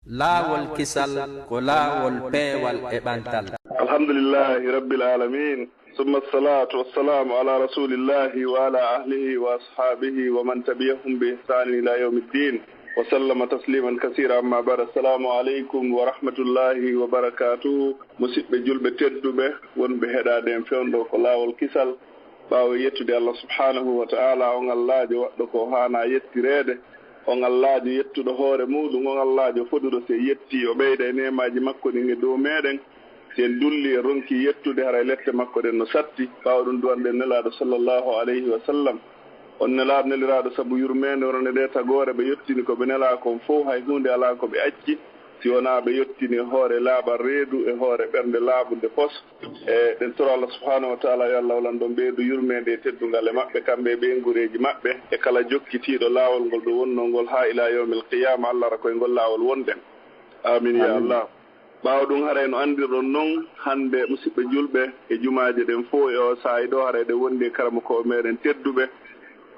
laawol kisal ko laawol peewal e ɓantal. alhamdulillahi rabbil alamin summa assalatu wassalamu ala rasulillahi wa ala ahlihi wa ashabihi wa man tabiyahum bi ihsanin ila yawmi ddin wa sallama tasliman kasira. amma ba'd. assalamu aleykum wa rahmatullahi wa barakatuh. musidɓe julɓe tedduɓe wonɓe heɗade en fewndo ko laawol kisal ɓaawo yettude allah subhanahu wa ta'ala on allajo waɗɗo ko hana yettirede, on allajo yettuɗo hoore muɗum, on allajo foɗuɗo se yetti o ɓeyda e nemaji makko ɗin e dow meɗen. sen dulli e ronki yettude hara lette makko ɗen no satti ɓawɗum duwanɗen nelaɗo sallllahu alayhi wa sallam. on nelaɗo neliraɗo saabu yurmede wonone ɗe tagore ɓe yettini koɓe nela kon fof hay hunde ala koɓe acci si wona ɓe yettini hoore laaɓa reedu e hoore ɓernde laaɓude pos. e ɗen toro allah subhanahu wa taala yo allah walan ɗon ɓeydu yurmede e teddugal e maɓɓe kamɓe e ɓeygureji maɓɓe e kala jokkitiɗo laawol ngol ɗo wonnolngol ha ila yawmil qiyama. allah ara koye ngol laawol wonɗen. amin ya allah. ɓaawa ɗum haray no andirɗon noon hannde musidɓe julɓe e jumaje ɗen fof e o saaha ɗo haray ɗe wondi e karama ko meɗen tedduɓe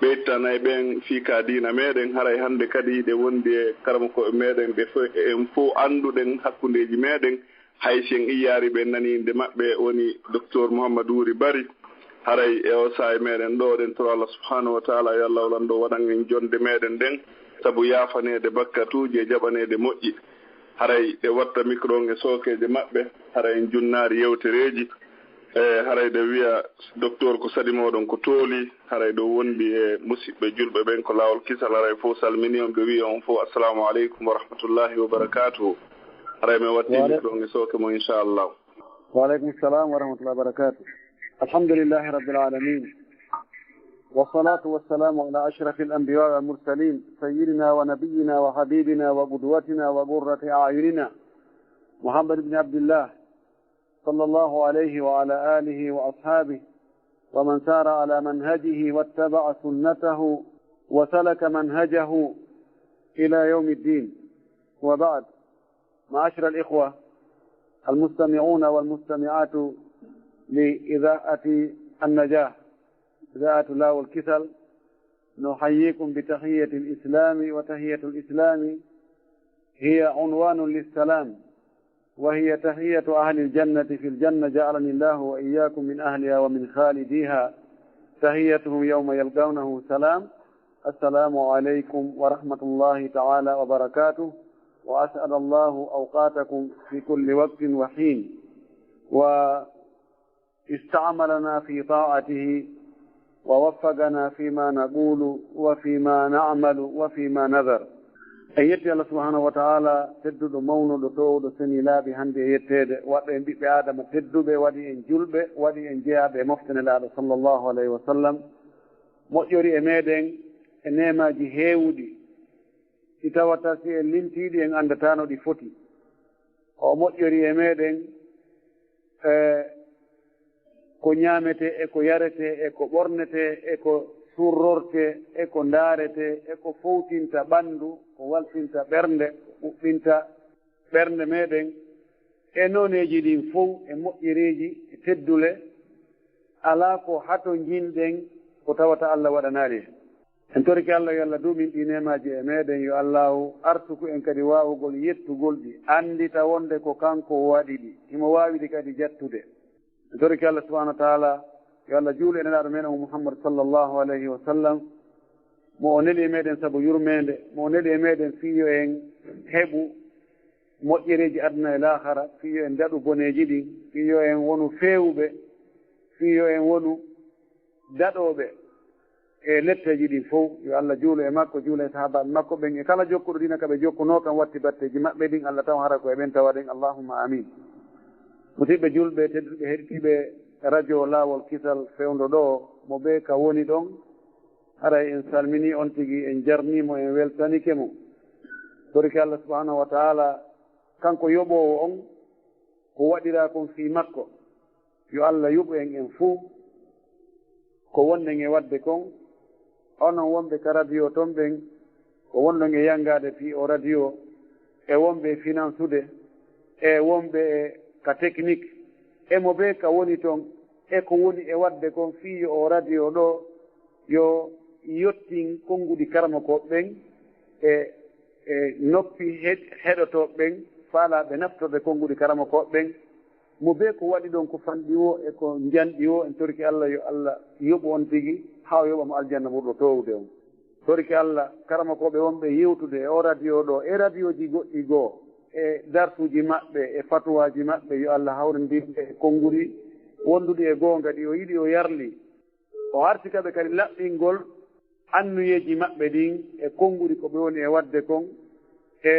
ɓeytanayi ɓen fiika diina meɗen. haray hannde kadi ɗe wondi e karama ko meɗen ɓe en fof annduɗen hakkundeji meɗen hay sen iyaari ɓe naninde maɓɓe woni docteur Mouhamadou Wuri Bari. haray e o saaha meɗen ɗo ɗen toro allah subhanahu wa taala yo allah walan ɗo waɗan en jonde meɗen nden saabu yafanede bakkatuji e jaɓanede moƴƴi. haray ɗe watta micro e sookeje maɓɓe haray en junnaari yewtereji haray ɗe wiya docteur ko sadimoɗon ko tooli. haray ɗo wondi e musidɓe julɓe ɓen ko laawol kisal. haray fof salmini on ɓe wiya on fof assalamu aleykum wa rahmatullahi wa barakatuhu. haray min watti micro e sooke mo inchallah. waaleykum salam wa rahmatullahi wa barakatuh. alhamdulillahi rabbil alamin والصلاة والسلام على أشرف الأنبياء والمرسلين سيدنا ونبينا وحبيبنا وقدوتنا وقرة أعيننا محمد بن عبد الله صلى الله عليه وعلى آله وأصحابه ومن سار على منهجه واتبع سنته وسلك منهجه إلى يوم الدين. وبعد، معاشر الإخوة المستمعون والمستمعات لإذاعة النجاح إذاعة لاو الكسل، نحييكم بتحية الإسلام، وتحية الإسلام هي عنوان للسلام، وهي تحية أهل الجنة في الجنة، جعلني الله وإياكم من أهلها ومن خالديها. تحيتهم يوم يلقونه سلام. السلام عليكم ورحمة الله تعالى وبركاته، وأسأل الله أوقاتكم في كل وقت وحين، واستعملنا في طاعته ووفقنا فيما نقول وفيما نعمل وفيما نذر. en yetti allah subhanahu wa taala tedduɗo mawnuɗo towɗo seniilaaɓe hannde e yetteede waɗɗo en ɓiɓɓe aadama tedduɓe, waɗi en julɓe, waɗi en jeyaaɓe e moftanelaaɗo sallllahu alayhi wa sallam. moƴƴori e meeɗen e nemaaji heewɗi ɗi tawata si en limtiiɗi en anndatano ɗi foti. o moƴƴori e meeɗen ko ñaamete e ko yarete e ko ɓornete e ko surrorte e ko ndaarete e ko fowtinta ɓanndu, ko waltinta ɓernde, ɓuɓɓinta ɓernde meɗen e nooneeji ɗin fof e moƴƴereeji e teddule. alaa ko hato jinɗen ko tawata allah waɗanaali hen. en toriki allah yo allah duumin ɗi nemaaji e meɗen, yo allahu artuku en kadi waawugol yettugol ɗi, anndita wonde ko kanko waɗi ɗi, himo waawi ɗi kadi jattude. en toriki allah subahanahu wa taala yo allah juule enenaaɗo meɗen o muhammad sallllahu alayhi wa sallam, mo o neli e meɗen sabu yurmede, mo o neli e meɗen fiyo en heɓu moƴƴereji aduna e lahara, fiyo en daɗu boneji ɗin, fiyo en wonu fewɓe, fiyo en wonu daɗoɓe e letteji ɗin fof. yo allah juulo e makko, juulo e sahabaɓe makko ɓen e kala jokkuɗo ɗina kaɓe jokkuno kam watti batteji maɓɓe ɗin. allah taw hara ko e ɓen tawaɗen. allahumma amin. musidɓe julɓe tedduɓe heɗitiɓe radio laawol kisal fewndo ɗo mo ɓe ka woni ɗon, haray en salmini on tigi, en jarnimo, en weltanike mo. toriki allah subhanahu wa taala kanko yoɓowo on, ko waɗira kon fi makko. yo allah yuɓo en fuu ko wonɗen e wadde kon. onon wonɓe ka radio ton ɓen, ko wonɗon e yangade fi o radio, e wonɓe e finansude, e wonɓe e ka technique, emo ɓe ka woni toon e ko woni e wadde kon fiyo o radio ɗo, yo yettin konnguɗi karama ko ɓen e e noppi heɗotoɓe ɓen faalaɓe naftorde konngudi karama koɓe ɓen mo be ko waɗi ɗon ko fanɗi o e ko janɗi o en torki Allah yo Allah yoɓo on tigi haa o yoɓamo aljanna ɓurɗo towde on torki Allah karama koɓe wonɓe yewtude e o radio ɗo e radio ji goɗɗi goo e darsuji maɓɓe e fatuwaji maɓɓe yo Allah hawrindirɓe e konngudi wonduɗi e goonga ɗi o yiɗi o yarli o hartikaɓe kadi laɓɓingol annuyeji maɓɓe ɗin e konngudi ko ɓe woni e wadde kon e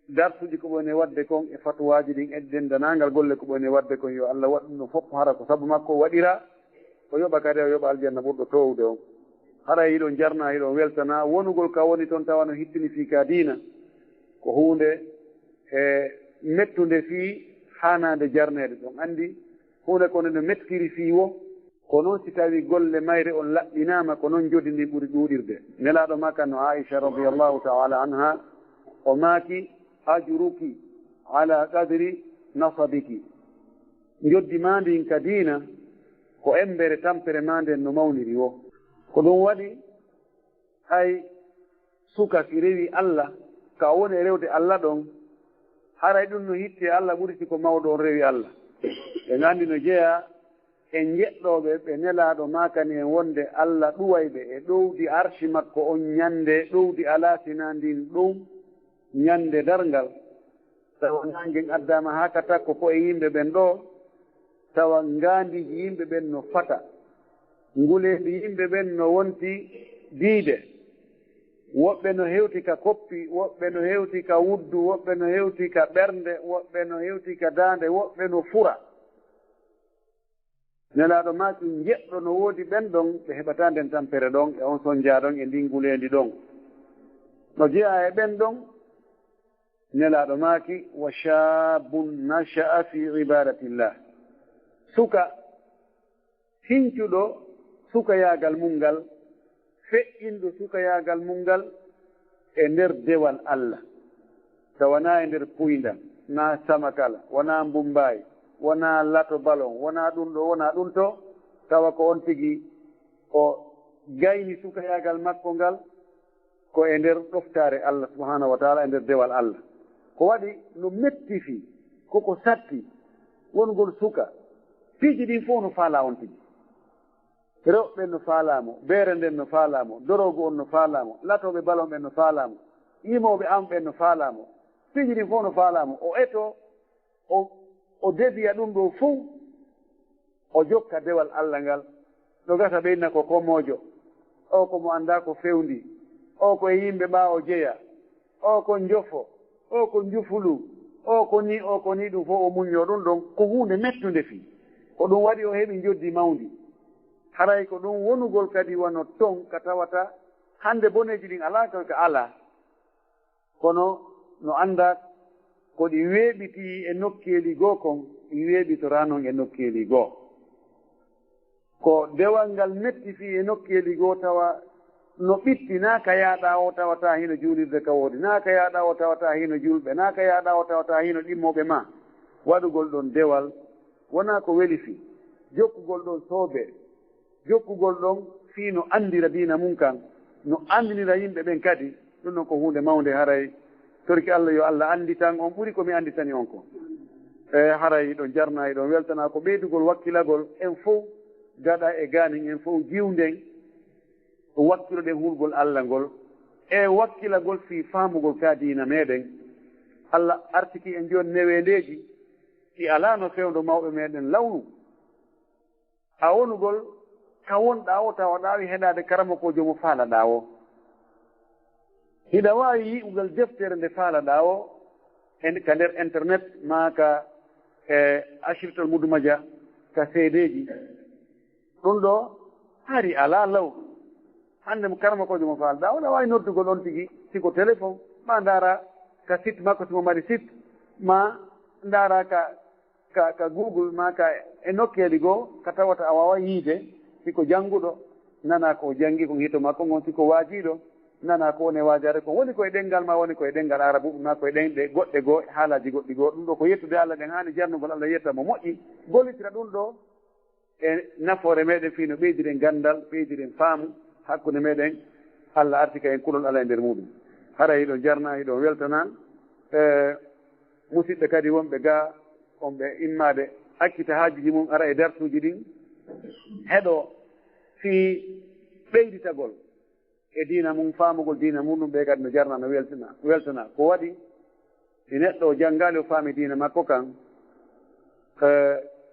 darsuji ko ɓe woni e wadde kon e fatuwaji ɗin e dendanangal golle ko ɓe woni e wadde kon yo Allah waɗ ɗum ɗo fof hara ko sabu makko waɗira o yoɓa kadi o yoɓa aljanna ɓurɗo towde on hara hiɗon jarna hiɗon weltana wonugol ka woni toon tawa no hittini fii ka diina ko hunde e mettude fii hanade jarnede ɗon andi hunde kono no mettiri fii wo ko noon si tawi golle mayre on laɓɓinama ko noon jodi ndi ɓuri ɗuuɗirde nelaɗo makka no aicha radiallahu taala anha o maaki ajuruki ala qadri nasabiki joddi ma ndin ka diina ko embere tampere ma nden no mawniri wo ko ɗum waɗi hay suka si rewi Allah ka woni e rewde Allah ɗon haray ɗum no hitti Allah ɓuriti ko mawɗo on rewi Allah ɓe gandi no jeeya en jeɗɗoɓe ɓe nelaɗo makani en wonde Allah ɗuwayɓe e ɗowdi arshi makko on ñande ɗowdi alatina ndin ɗum ñande dargal tawa nangen addama ha ka takko ko e yimɓe ɓen ɗo tawa ngandiji yimɓe ɓen no fata ngulendi yimɓe ɓen no wonti diide woɓɓe no hewti ka koppi woɓɓe no hewti ka wuddu woɓɓe no hewti ka ɓernde woɓɓe no hewti ka daande woɓɓe no fura nelaɗo maki jeɗɗo no woodi ɓen ɗon ɓe heɓata nden tampere ɗon e on sonja ɗon e ndin ngulendi ɗon no jeeya e ɓen ɗon nelaɗo maki wa shabun nasha'a fi ibadatillah suka hincuɗo sukayagal mum ngal feƴƴinɗo sukayagal mum ngal e nder dewal Allah tawana e nder puydal na samakala wona mbumbayi wona lato balon wona ɗum ɗo wona ɗum to tawa ko on tigi o gayni sukayagal makko ngal ko e nder ɗoftare Allah subhanahu wa taala e nder dewal Allah ko waɗi no metti fi koko satti wongol suka piiji ɗin fof no faala on tigi rewɓe no faalamo beere nden no faalamo dorogo on no faalamo latoɓe balon ɓen no faalamo yimoɓe am ɓen no faalamo piiji ɗin fof no faalamo o eto o debiya ɗum ɗo fof o jokka dewal Allah ngal ɗo gata ɓeynna ko komojo o komo anda ko fewndi o ko e yimɓe ɓaawo jeeya o ko jofo o ko jufulu o ko ni ɗum fof o muñño ɗum ɗon ko hunde mettude fii ko ɗum waɗi o heɓi joddi mawndi haray ko ɗum wonugol kadi wano ton ka tawata hande boneji ɗin ala ka ala kono no anda ko ɗi weeɓiti e nokkeeli goo kon ɗi weeɓitora noon e nokkeeli goo ko dewal ngal metti fii e nokkeeli goo tawa no ɓitti naa ka yaaɗa o tawata hino juulirde ka woodi naa ka yaaɗa o tawata hino julɓe naa ka yaaɗa o tawata hino ɗimmoɓe ma waɗugol ɗon dewal wonaa ko weli fii jokkugol ɗon soobe jokkugol ɗon fii no anndira diina mum kan no anndinira yimɓe ɓen kadi ɗum ɗon ko hunde mawnde haray torki Allah yo Allah anndi tan on ɓuri ko mi annditani on ko e haray ɗon jarna ɗon weltana ko ɓeydugol wakkilagol en fof gaɗa e ganin en fof jiwnden wakkiloɗen hulgol Allah ngol e wakkilagol fii faamugol ka diina meɗen Allah artiki en joni newendeji ɗi ala no fewndo mawɓe meɗen lawnu a wonugol ka wonɗa o tawa ɗawi heɗade karama ko jomo faalaɗa o hiɗa wawi yi'ugal deftere nde faalaɗa o ka nder internet ma ka e ashirtol mudumadia ka seedeji ɗum ɗo hari ala law hande mo karama ko jomo faalaɗa oɗa wawi noddugol on tigui siko téléphone ma dara ka site makko simo mari site ma dara ka google ma ka e nokkeli goo ka tawata a wawa yiide siko jannguɗo nana ko janngi ko hito makko gon siko waajiɗo nana ko woni waajare ko woni koye ɗenngal ma woni koye ɗenngal arabu ma koye ɗenɗe goɗɗe goo haalaji goɗɗi goo ɗum ɗo ko yettude Allah ɗen haani jarnugol Allah yetta mo moƴƴi gollitira ɗum ɗo e nafoore meɗen fii no ɓeydiren ganndal ɓeydiren faamu hakkunde meɗen Allah artika en kulol Allah e nder muɗum hara hiɗo jarna hiɗo weltana musidɓe kadi wonɓe ga on ɓe immade accita haajuji mum ara e darsuji ɗin heɗo fii ɓeyditagol e diina mum faamugol diina muɗum ɓe kadi no jarna no weltana ko waɗi si neɗɗo janngaali o faami diina makko kan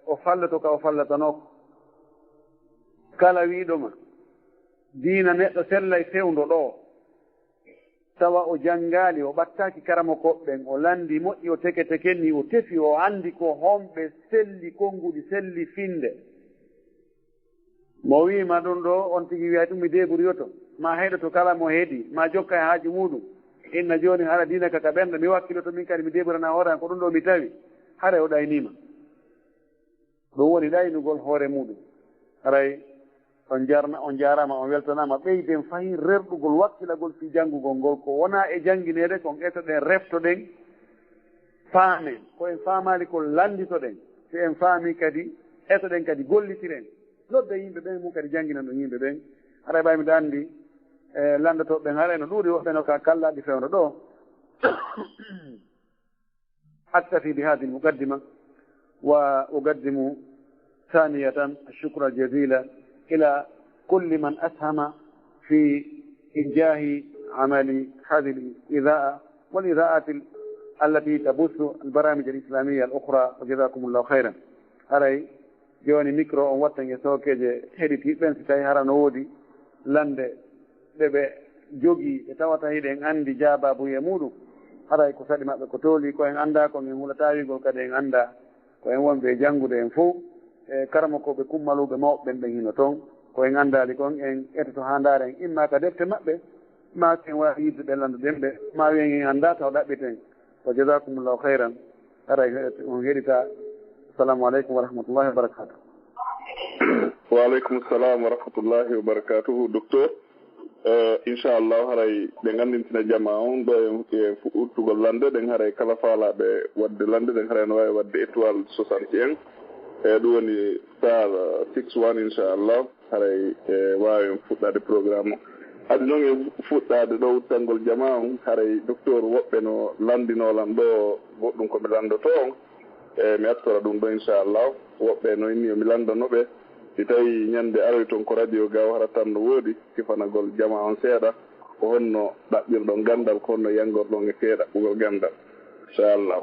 o falloto ka o fallatanoko kala wiiɗoma diina neɗɗo sellay fewndo ɗo tawa o janngaali o ɓattaaki karamo koɓɓen o landi moƴƴi o teke tekenni o tefi o anndi ko homɓe selli konnguɗi selli finde mo wiima ɗum ɗo on tigi wiya ɗum mi deburiyoto ma heɗoto kala mo heeɗi ma jokka e haaji muɗum inna jooni haɗa diina kaka ɓernda mi wakkiloto min kadi mi deburana hoore an ko ɗum ɗo mi tawi hara o ɗaynima ɗum woni ɗaynugol hoore muɗum haray on jarama on weltanama ɓeyden fayin rerɗugol wakkilagol fi janngugol ngol ko wona e jannginede kon etoɗen reftoɗen faamen ko en faamali ko landitoɗen si en faami kadi etoɗen kadi gollitiren nodda yimɓe ɓen mum kadi jangginan ɗo yimɓe ɓen haɗa ɓaymi ɗo anndi landotoɓe ɓen haɗa no ɗuuɗi woɓɓe no ka kallaɗi fewno ɗo أكتفي بهذه المقدمة وأقدم ثانية الشكر الجزيل إلى كل من أسهم في إنجاح عمل هذه الإذاعة والإذاعات التي تبث البرامج الإسلامية الأخرى وجزاكم الله خيرا. هاي جوني ميكرو أن وطن يسوكي هيدي بن ستاي هارا نودي لند بebe jogi e tawata hiɗen andi jaababu e muɗum haray ko saɗi maɓɓe ko tooli ko en anda ko en hulatawigol kadi en anda ko en wonɓe janngude en fof e karamokoɓe kummaluɓe mawɓeɓen ɓen hino toon ko en andali kon en etoto ha ndaaren imma ka defte maɓɓe ma en wawi yidde ɓe landuɗen ɓe ma wiyen en anda taw ɗaɓɓiten wa jasakumullahu hayran haray on heɗita assalamu aleykum wa rahmatullahi wa barakatuh. wa aleykum salam wa rahmatullahi wa barakatuhu docteur inchallah haray ɓe gandintina jama on ɗo e fuɗɗugol lande ɗen haray kala faalaɓe wadde lande ɗen haray no wawi wadde étoile 61 e ɗum woni star 61 inchallah haray wawi fuɗɗade programme o adi noon e fuɗɗade ɗo wuttangol jama on haray docteur woɓɓe no landinolan ɗo goɗɗum komi landoto on mi attora ɗum ɗo inchallah woɓɓe no inni yomi landanoɓe si tawi ñande aroy toon ko radio ga wara tan no woodi sifanagol jama on seeɗa ko honno ɗaɓɓirɗon gandal ko honno yanngorɗon e seeɗa ɓugol gandal inchallah.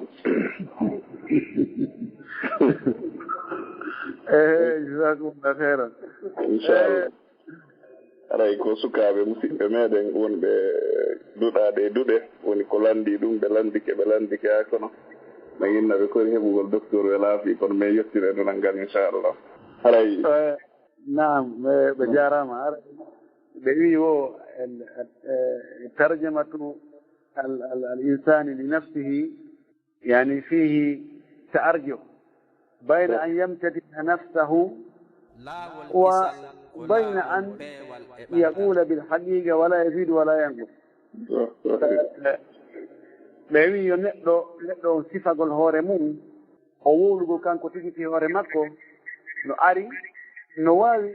jasakumullah khairan inchallah aray ko sukaɓe musidɓe meɗen wonɓe duɗaɗe e duɗe woni ko landi ɗum ɓe landike ha kono no yinna ɓe kori heɓugol docteur we laafi kono mais yettire ɗonal ngal inchallah haray naam ɓe jarama ara ɓe wi o tarjamatu al insani li nafsihi yani fihi ta'arju bayna an yamtadina nafsahu wa bayna an yaqula bil haqiqa wala yazidu wala yanqus. ɓe wi yo neɗɗo on sifagol hoore mum o wowlugol kanko tigi fi hoore makko no ari no wawi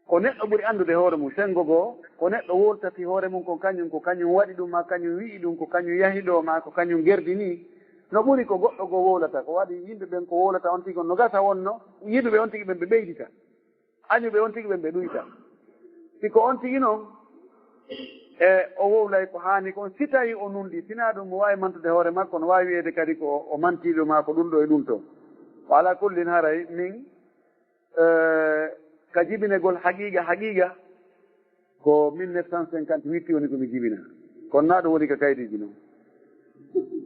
ko neɗɗo ɓuri andude hoore mum sengo goo ko neɗɗo woltati hoore mum ko kañum waɗi ɗum ma kañum wi'i ɗum ko kañum yahi ɗo ma ko kañum gerdi ni no ɓuri ko goɗɗo goo wowlata ko waɗi yimɓe ɓen ko wowlata on tigi on no gasa wonno yiɗuɓe on tigi ɓen ɓe ɓeydita añuɓe on tigi ɓen ɓe ɗuyta siko on tigi noon o wowlay ko haani kon si tawi o nunɗi sina ɗum mo wawi mantude hoore makko no wawi wiyede kadi ko o mantiɗo ma ko ɗum ɗo e ɗum to o ala kullin haray min ka jibinegol haqiqa ko 1958 woni komi jibina kono na ɗum woni ka kaydiji noon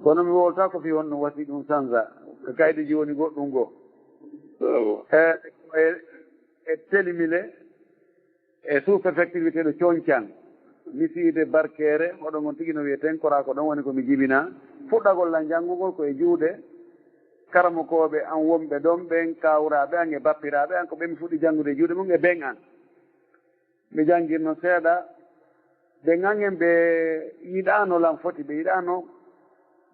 kono mi wowlata ko fi honno wasi ɗum sanza ko kaydiji woni goɗɗum goo e telimile e sous préfecture wiyeteɗo coñcan misiide barkere oɗon on tigi no wiyeten kora ko ɗon woni komi jibina fuɗɗagol la janngugol ko e juuɗe karamokoɓe an wonɓe ɗon ɓen kawraɓe an e bappiraɓe an ko ɓe mi fuɗɗi janngude e juuɗe mum e ɓen an mi janngirno seeɗa ɓen an en ɓe yiɗano lan foti ɓe yiɗano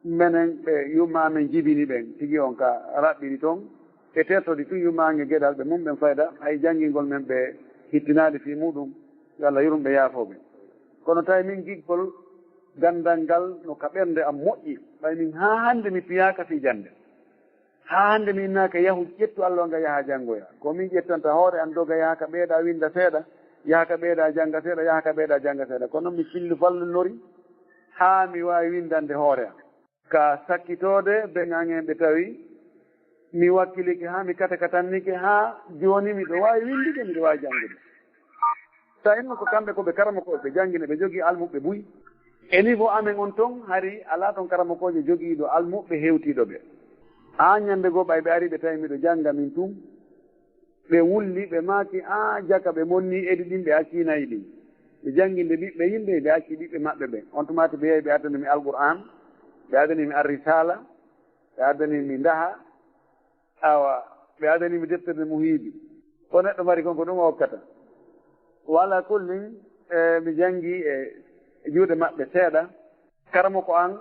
menen ɓe yumma men jibini ɓen tigi on ka raɓɓiɗi toon e tertode tun yumma an e gueɗal ɓe mum ɓen fayda hay janngingol men ɓe hittinade fi muɗum yo Allah yurumɓe yaafoɓe kono tawi min giggol gandal ngal no ka ɓernde am moƴƴi ɓay min ha hande mi piyaka fijande ha hande mi innaka yahu ƴettu Allah nga yaha janngoya ko min ƴettanta hoore an doga yaha ka ɓeeɗa winda seeɗa yaha ka ɓeeɗa jannga seeɗa yaha ka ɓeeɗa jannga seeɗa kono mi fillu fallunori ha mi wawi windande hoore am ka sakkitode ɓeŋaŋen ɓe tawi mi wakkilike ha mi kataka tannike ha joni miɗo wawi windike miɗo wawi janngude sa inno ko kamɓe koɓe karamakoɓe ɓe janggine ɓe jogui almuɓe ɓuuyi e niveau amen on toon hari ala toon karamakoje joguiɗo almuɓe hewtiɗo ɓe ha ñande goo ɓay ɓe ari ɓe tawi miɗo jangga min tum ɓe wulli ɓe maaki a jaka ɓe monni eɗi ɗin ɓe accinayi ɗin ɓe jangginde ɓiɓɓe yimɓe ɓe acci ɓiɓɓe maɓɓe ɓe on tumati ɓe yehi ɓe addanimi alqur'an ɓe addanimi arrisala ɓe addanimi ndaha awa ɓe addanimi deftere muhiibi ko neɗɗo mari kon ko ɗum o hokkata wala kullin mi jangi e juuɗe maɓɓe seeɗa karamo ko an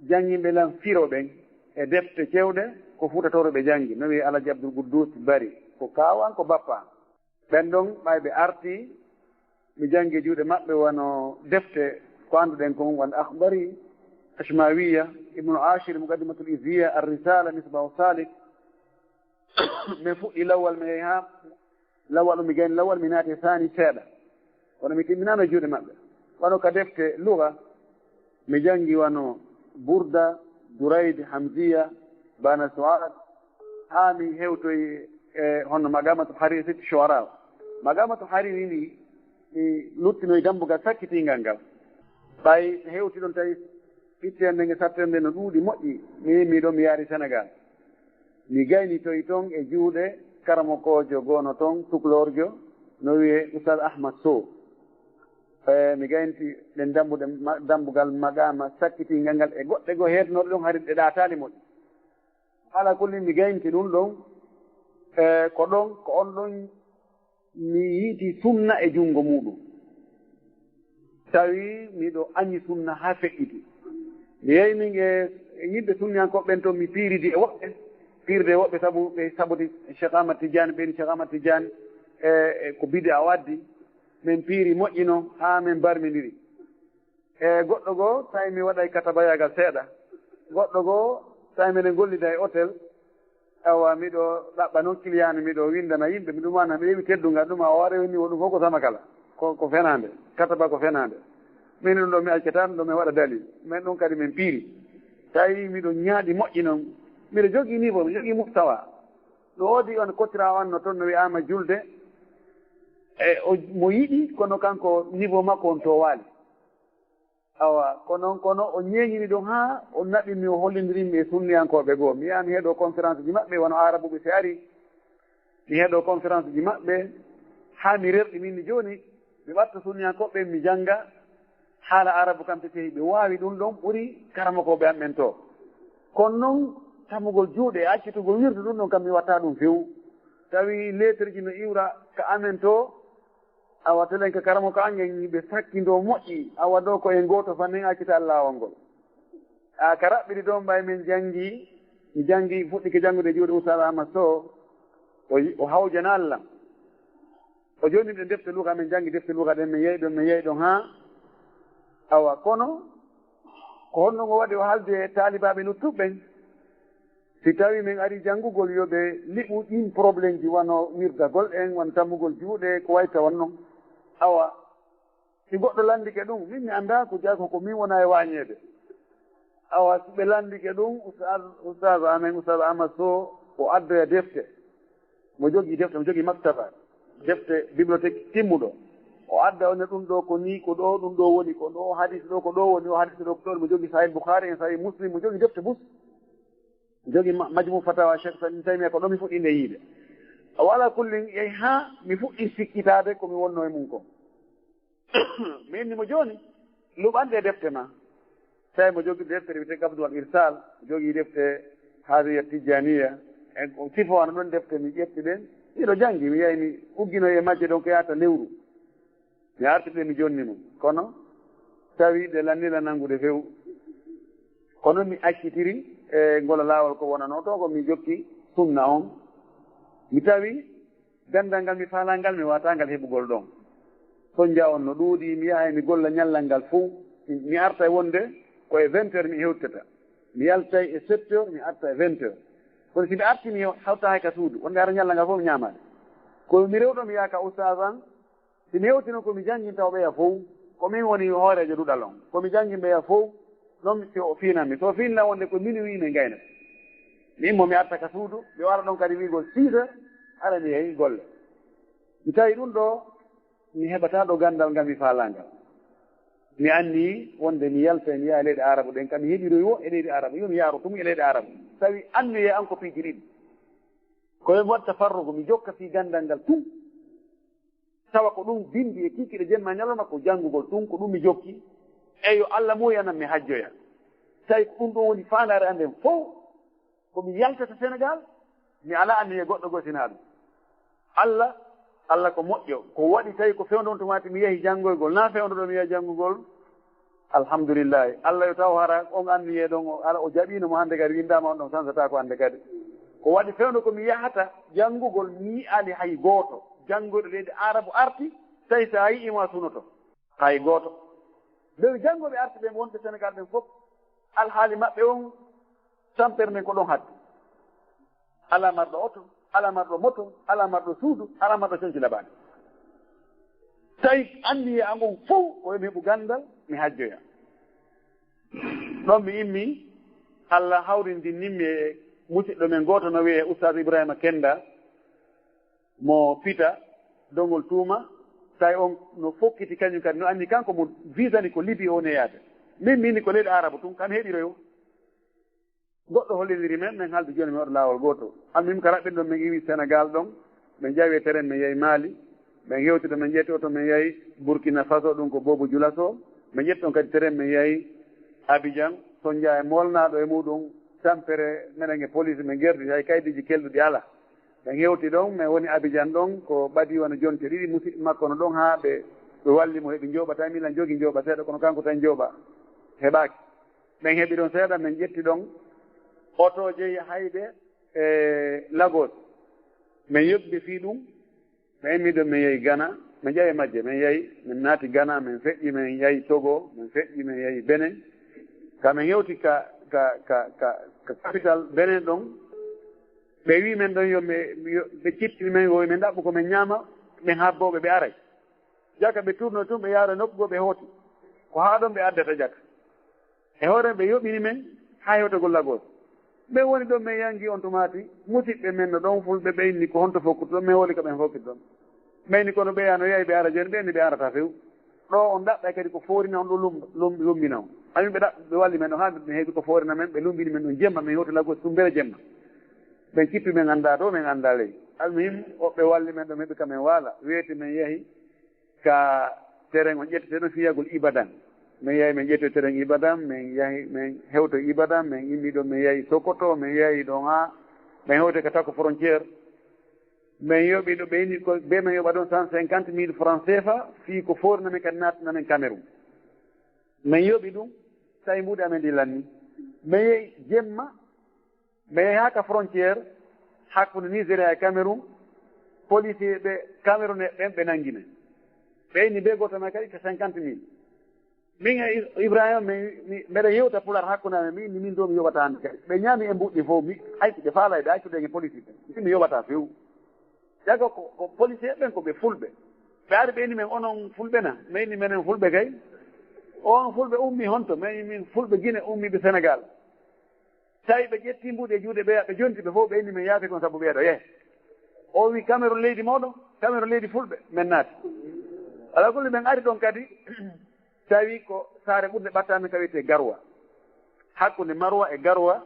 janggimɓe lan firo ɓen e defte cewɗe ko futatoro ɓe jangi no wi alaji abdoul goudous bari ko kawan ko bappa ɓen ɗon ɓay ɓe arti mi jangi e juuɗe maɓɓe wono defte ko annduɗen kon won akhbari ashmawiya ibnu ashir muqaddimatul isiya arrisala misbahu salik min fuɗɗi lawwal mi yehi ha lawwal ɗum mi gayni lawwal mi naati sani seeɗa wono mi timminano juuɗe maɓɓe wano ka defte luga mi jangi wano bourda dourayd hamziya bana soad ha mi hewtoyi e honno magamatu hariri sitti shoara magamatu hariri ndi mi luttinoye dambugal sakkitingal ngal ɓay hewti ɗon tawi ɓittende nge sattende no ɗuuɗi moƴƴi mi yimmi ɗon mi yaari sénégal mi gaynitoyi toon e juuɗe karamokojo goono toon tuklorjo no wiye oustad ahmad sow mi gaynti ɗen dambuɗe dambugal magama sakkitingal ngal e goɗɗe goo heetnoɗe ɗon hari ɗe ɗaatali moƴƴi ala kulli mi gaynti ɗum ɗon ko ɗon ko on ɗon mi yiiti sunna e junngo muɗum tawi miɗo añi sunna ha feƴƴiti mi yeymin e yimɓe sunniyankoɓe ɓen toon mi piiridi e woɓɓe piirde e woɓɓe saabu ɓe sabuti cheikh ahmad tidiane ɓeyni cheikh ahmad tidiane e ko bide a waddi min piiri moƴƴino ha min barmidiri e goɗɗo goo tawi mi waɗay katabayagal seeɗa goɗɗo goo tawi miɗen gollida e hôtel awa miɗo ɗaɓɓa noon client miɗo windana yimɓe mi ɗumana mi ƴeewi teddungal ɗum a ware wonni woɗum fof ko sama kala ko fenade kataba ko fenade min ɗum ɗo mi accatano ɗo mi waɗa dalil min ɗum kadi min piiri tawi miɗo ñaaɗi moƴƴi noon miɗo jogui niveau mi jogui mustawa ɗo woodi on kottira on no toon no wiyama julde e mo yiɗi kono kanko niveau makko on to waali awa kono o ñeeñini ɗon ha o naɓimi o hollidirinmi e sunniyankoɓe goo mi yaha mi heeɗo conférence ji maɓɓe wono arabuɓe si ari mi heeɗo conférence ji maɓɓe ha mi rerɗi minni joni mi ɓatta sunniyankoɓe mi jangga haala arabu kam te tehi ɓe wawi ɗum ɗon ɓuuri karamakoɓe am ɓen to kono noon tamugol juuɗe accitugol wirde ɗum ɗon kam mi watta ɗum few tawi lettre ji no iwra ka amen to awa telen ka karamo ko angen ɓe sakkindo moƴƴi awa ɗo ko en goto fannen accita lawol ngol a ka raɓɓiɗi ɗon ɓay min jangi mi jangi fuɗɗike janngude juuɗe oustad ahmad sow o hawjana allah o joni ɗe defte luka min jangi defte luka ɗen min yeyi ɗon ha awa kono ko honno ngo waɗi o haalde e taalibaɓe nuttuɓɓen si tawi min ari janngugol yoɓe liɓu ɗin probléme ji wano wirdagol en won tammugol juuɗe ko wayta won noon awa si goɗɗo landike ɗum min mi annda ko jaako ko min wona e wañede awa si ɓe landike ɗum oustad amen oustad ahmad sow o addoya defte mo jogii defte mo jogii maktaba defte bibliothèque timmuɗo o adda one ɗum ɗo ko ni ko ɗo ɗum ɗo woni ko ɗo hadis ɗo ko ɗo woni o hadis ɗo ko ɗo mo jogii sahih boukhari en sahih muslim mo jogii defte bus mo jogii majmu fatawa cheikh saɗin tawimi ko ɗo mi fuɗɗinde yiide o wala kullin yehi ha mi fuɗɗi sikkitade komi wonno e mum ko mi innimo joni luɓande defte ma tawi mo jogii deftere wiyete gabdu wal irsal mo jogii defte haadiya tijaniya e sifa wano ɗon defte mi ƴetti ɗen ɗiɗo janngi mi yehi mi ugginoy e majje ɗon ko yahata lewru mi artiɗe mi jonni mum kono tawi ɗe lannila nanngude few kono mi accitiri e ngol laawol ko wonano to ko mi jokki sunna on mi tawi gandal ngal mi faalal ngal mi watangal heɓugol ɗon son ja on no ɗuuɗi mi yaha mi golla ñallal ngal fou mi arta e wonde koye 20 heures mi hewttata mi yaltay e 7 heures mi arta e 20 heures kono si mi arti mi hawta hay ka suudu wonde ara ñalla nga fof mi ñamade ko mi rewɗo mi yaaka oustaz an si mi hewtino komi jangguinta o ɓeya fof komin woni hoorejo ɗuɗal on komi jangui ɓeya fof noon si o fiinanmi so fiinna wonde ko minuit min gaynata min mo mi arta ka suudu mi wara ɗon kadi wigol 6 heures ara mi yeehi golle mi tawi ɗum ɗo mi heɓata ɗo gandal ngam mi faalangal mi anni wonde mi yalta mi yaha leyɗe arabe ɗen kam mi heeɗiroy wo e leyɗe arabe yo mi yaaro tum e leyɗe arabe tawi annoye an ko piiji ɗiɗi koye mi watta farrugo mi jokka fi gandal ngal tum tawa ko ɗum bindi e kikiɗe jemma ñalawma ko janngugol ɗum ko ɗum mi jokki eyo Allah moyanan mi hajjoya tawi ko ɗum ɗon woni fandare anden fof komi yaltata Sénégal mi ala anniye goɗɗo gosina ɗum Allah ko moƴƴo ko waɗi tawi ko fewndo on tumati mi yeehi janngoygol na fewndo ɗo mi yiya janngugol alhamdulillahi Allah yo taw hara on anniye ɗon ala o jaɓino mo hannde kadi windama on ɗon sansata ko hannde kadi ko waɗi fewndo komi yahata janngugol mi yi'ani hay gooto janngoɗo leydi arabe arti tawi so a yi'ima sunoto hay gooto nde janngoɓe arti ɓe wonɓe Sénégal ɓen fof alhaali maɓɓe on tampere men ko ɗon hadde ala marɗo oto ala marɗo moto ala marɗo suudu ala marɗo coñci laɓaani tawi anniye an on fof koye mi heɓu gandal mi hajjoya ɗon mi immi Allah hawrindinninmi e musidɗo men gooto no wiye oustad Ibrahima Kenda mo pita dongol tuuma tawi on no fokkiti kañum kadi no anndi kanko mo visani ko Libi o ne yaade min mini ko leyɗe arabe tum kam heeɗiroyo goɗɗo hollidiri men min haalde jooni mi waɗa laawol gooto almim ka raɓɓen ɗon min iwi Sénégal ɗon min jawi terrain min yehi Mali min hewti ɗo min ƴetti oto min yehi Burkina Faso ɗum ko Bobo Dioulass o min ƴetti ɗon kadi terrain min yehi Abidjan Sondia e molnaɗo e muɗum tampere minen e police min gerdi hay kaydiji kelɗuɗi ala min hewti ɗon min woni Abidjan ɗon ko ɓadi wona jonte ɗiɗi musidɓe makko no ɗon ha ɓe wallimo heeɓi jooɓata milan jogui jooɓa seeɗa kono kanko tan jooɓa heɓaki min heeɓi ɗon seeɗa min ƴetti ɗon oto jeeyi hayde e Lagos min yoɓɓi fii ɗum min immi ɗon min yehi Ghana min ƴawi majje min yehi min naati Ghana min feƴƴi min yehi Togo min feƴƴi min yehi Benin ka min yewti ka capital Benin ɗon ɓe wi men ɗon yo ɓe cippini men woy min ɗaɓɓu ko min ñaama min habboɓe ɓe aray jaka ɓe tourno tun ɓe yaara nokku go ɓe hooti ko haa ɗon ɓe addata jaka e hoore ɓe yoɓini men ha hewtogol Lagos ɓe woni ɗon min yangi on tumati musidɓe men no ɗon fulɓe ɓe inni ko honto fokkuto ɗon min woli ko ɓen fokkit ɗon mayni kono ɓeya no yeeyi ɓe ara joni ɓenni ɓe arata few ɗo on ɗaɓɓa kadi ko forina on ɗo lumbina on amin ɓe walli men ɗo ha mi heeɓi ko forina men ɓe lumbini men ɗon jemma min hewti Lagos tum beele jemma ɓen cippi min anda ɗo min anda ley almuhim oɓe walli men ɗo heeɓi kamen waala weeti min yeehi ka terrain on ƴettete fiyagol Ibadan min yeehi min ƴetti terrain Ibadan min yahi min hewto Ibadan min immi ɗon min yeehi Sokoto min yeehi ɗon ha min hewte ka takko frontiére min yoɓi ɗo ɓe inni ko ɓe min yoɓa ɗon 150.000 francs CFA fii ko forina men kadi natana men Cameroun min yoɓi ɗum tawi mbuɗi amen dillanni min yeehi jemma min yeehi ha ka frontiére hakkude Nigéria e Cameroun policier ɓe Cameroun ɓen ɓe nangi men ɓe inni ɓe goto men kadi ko 50.000 min e Ibrahima mbeɗa yewta pular hakkude amen mi inni min ɗo mi yoɓata hande kadi ɓe ñaami e mbuɗɗi fof mi haysi ɓe faala ɓe accude e police ɓe mi yoɓata few jaga ko policier ɓen ko ɓe fulɓe ɓe ari ɓe inni men onon fulɓe na mi inni menen fulɓe kay on fulɓe ummi honto min min fulɓe Guinée ummiɓe Sénégal tawi ɓe ƴetti mbuɗi e juuɗe ɓe jonti ɓe fof ɓe inni min yaati kon saabu ɓeeɗo yeeh o wi Cameroun leydi moɗon Cameroun leydi fulɓe min naati ala kulli min ari ɗon kadi tawi ko saare ɓurde ɓattami ka wiyete Garoua hakkude Maroua e Garoua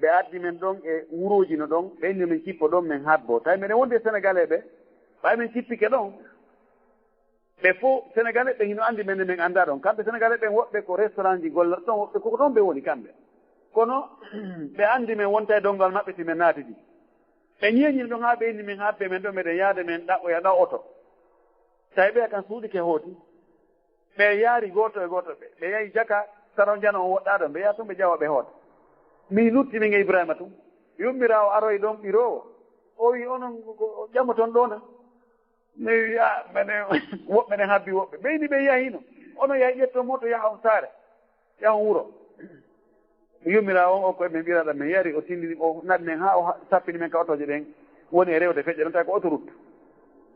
ɓe addi men ɗon e wuroji no ɗon ɓe inni min cippo ɗon min habbo tawi miɗen wondi e sénégalais ɓe ɓay min cippike ɗon ɓe fof sénégalais ɓe hino andi men min anda ɗon kamɓe sénégalais ɓen woɓɓe ko restaurant ji gollata ɗon woɓɓe koko ɗon ɓe woni kamɓe kono ɓe andi men wonta e dongal maɓɓe si min naati ɗi ɓe ñeeñini ɗon ha ɓe inni min habbe men ɗo meɗen yaade men ɗaɓɓoya ɗa oto tawi ɓe kan suuɗike hooti ɓe yaari goto e goto ɓe yehi jaka saro jano o woɗɗa ɗon ɓe yaha tum ɓe ƴawa ɓe hoota mi lutti min e Ibrahima tum yummirawo aroye ɗon ɓirowo o wi onon ƴammo toon ɗona mi wi a mene woɓɓe ne habbi woɓɓe ɓeyni ɓe yahino ono yaha ƴetto moto yaha on saare yaha on wuro yummira on o koye min mbiraɗa min yari o tindini o naɗi men ha o sappini men ka otoje ɗen woni e rewde feƴƴe ɗon tawi ko autoroute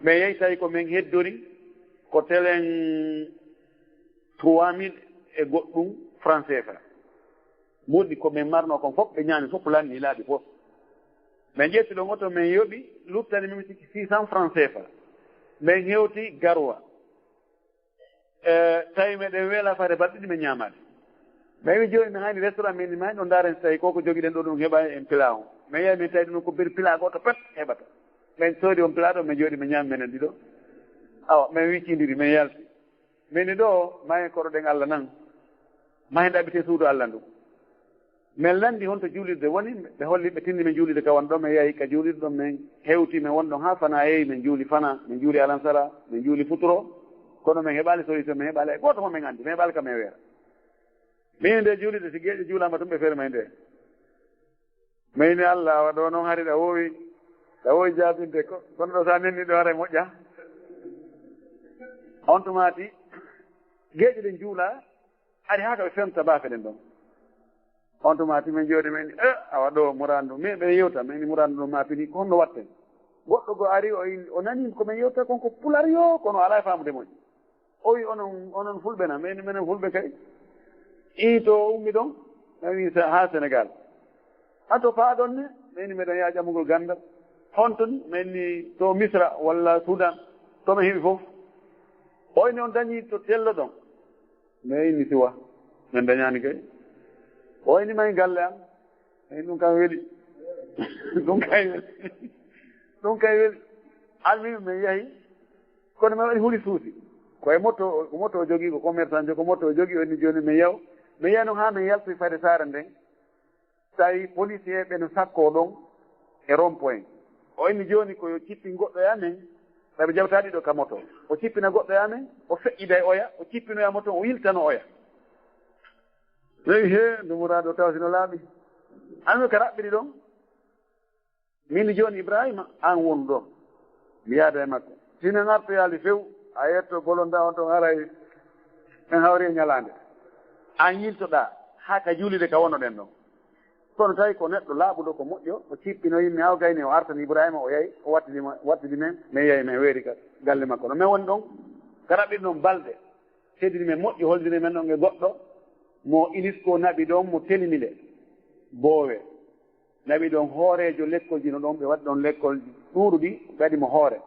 mais yeyi tawi ko min heddori ko telen 3000 e goɗɗum franc CFA ɓurɗi ko min marno kon fof ɓe ñaami fof lanni laaɓi fof min ƴetti ɗon oto min yoɓi luttani min sikki 600 franc CFA min hewti garwa tawi meɗen weela fade balɗe ɗi min ñaamade mais mi joni mi hani restaurant min ni mani ɗo daren so tawi koko joguiɗen ɗo ɗum heeɓa en pila o mais yeyi min tawi ɗum ko bir pila goto pet heɓata min soodi on pila ɗo min jooɗi min ñaami menen ɗiɗo awa min wiccidiri min yalti min ni ɗo mahen koroɗen Allah nan mahen ɗaɓite suudu Allah ndu min landi honto juulirde woni ɓe holli ɓe tindi min juulirde ka won ɗo min yeehi ka juulirde ɗon min hewti min won ɗon ha fana yeeyi min juuli fana min juuli alansara min juuli futuro kono min heɓali solution min heɓali goto fof min andi min heɓali ka min weera min nde juulirde si gueƴe juulama tum ɓe feere may nde mayni Allah awa ɗo noon hari ɗa wowi jaabinde kono ɗo sa nenni ɗo hara moƴƴa on tumati gueƴe ɗen juula ari ha ka ɓe femta bafe ɗen ɗon on tumati min jooɗi min awa ɗo murandu min ɓe yewta mini murandu ɗo mapini ko honno watten goɗɗo go ari o nani komin yewta konko pular yo kono ala e famude moƴƴi o wi onon fulɓe na minen fulɓe kay i to ummi ɗon mi ha Sénégal hato faa ɗon ne mini meɗen yaa ƴamugol gandal hontoni minni to Misra walla Soudan tomi heeɓi fof oyni on dañi to tello ɗon mais inni siwa min dañani kay oyni may galle am min ɗum kam weeli ɗum kay weeli almimi min yeehi kono min waɗi huuli suusi koye moto ko moto o jogui ko commerçant ko moto o jogui onni joni min yeeya noon ha min yaltoy fade saare nden tawi policier ɓe no sakko ɗon e rond point o inni joni koyo cippi goɗɗo e amen ɓaɓe jabata ɗiɗo ka moto o cippina goɗɗo e amen o feƴƴida e oya o cippinoya moto o wiltano oya he ndumuraɗo taw sino laaɓi anmi ko raɓɓiɗi ɗon min joni Ibrahima an wonu ɗon mi yaada e makko sino gartoyali few a yetto golonda on toon haray en hawri e ñalande an yiltoɗa ha ka juulide ka wonoɗen ɗon kono tawi ko neɗɗo laaɓuɗo ko moƴƴo o cippino yimmi haw gayni o artani Ibrahima o yayi o wattidi men min yeeyi min weeri ka galle makko no min woni ɗon ka raɓɓiɗi ɗon balɗe seddini men moƴƴi holdiri men ɗon e goɗɗo mo Unesco naɓi ɗon mo telimile boowe naɓi ɗon hoorejo lekkolji no ɗon ɓe waɗi ɗon lekkolji ɗuuɗuɗi ɓe waɗi mo hoore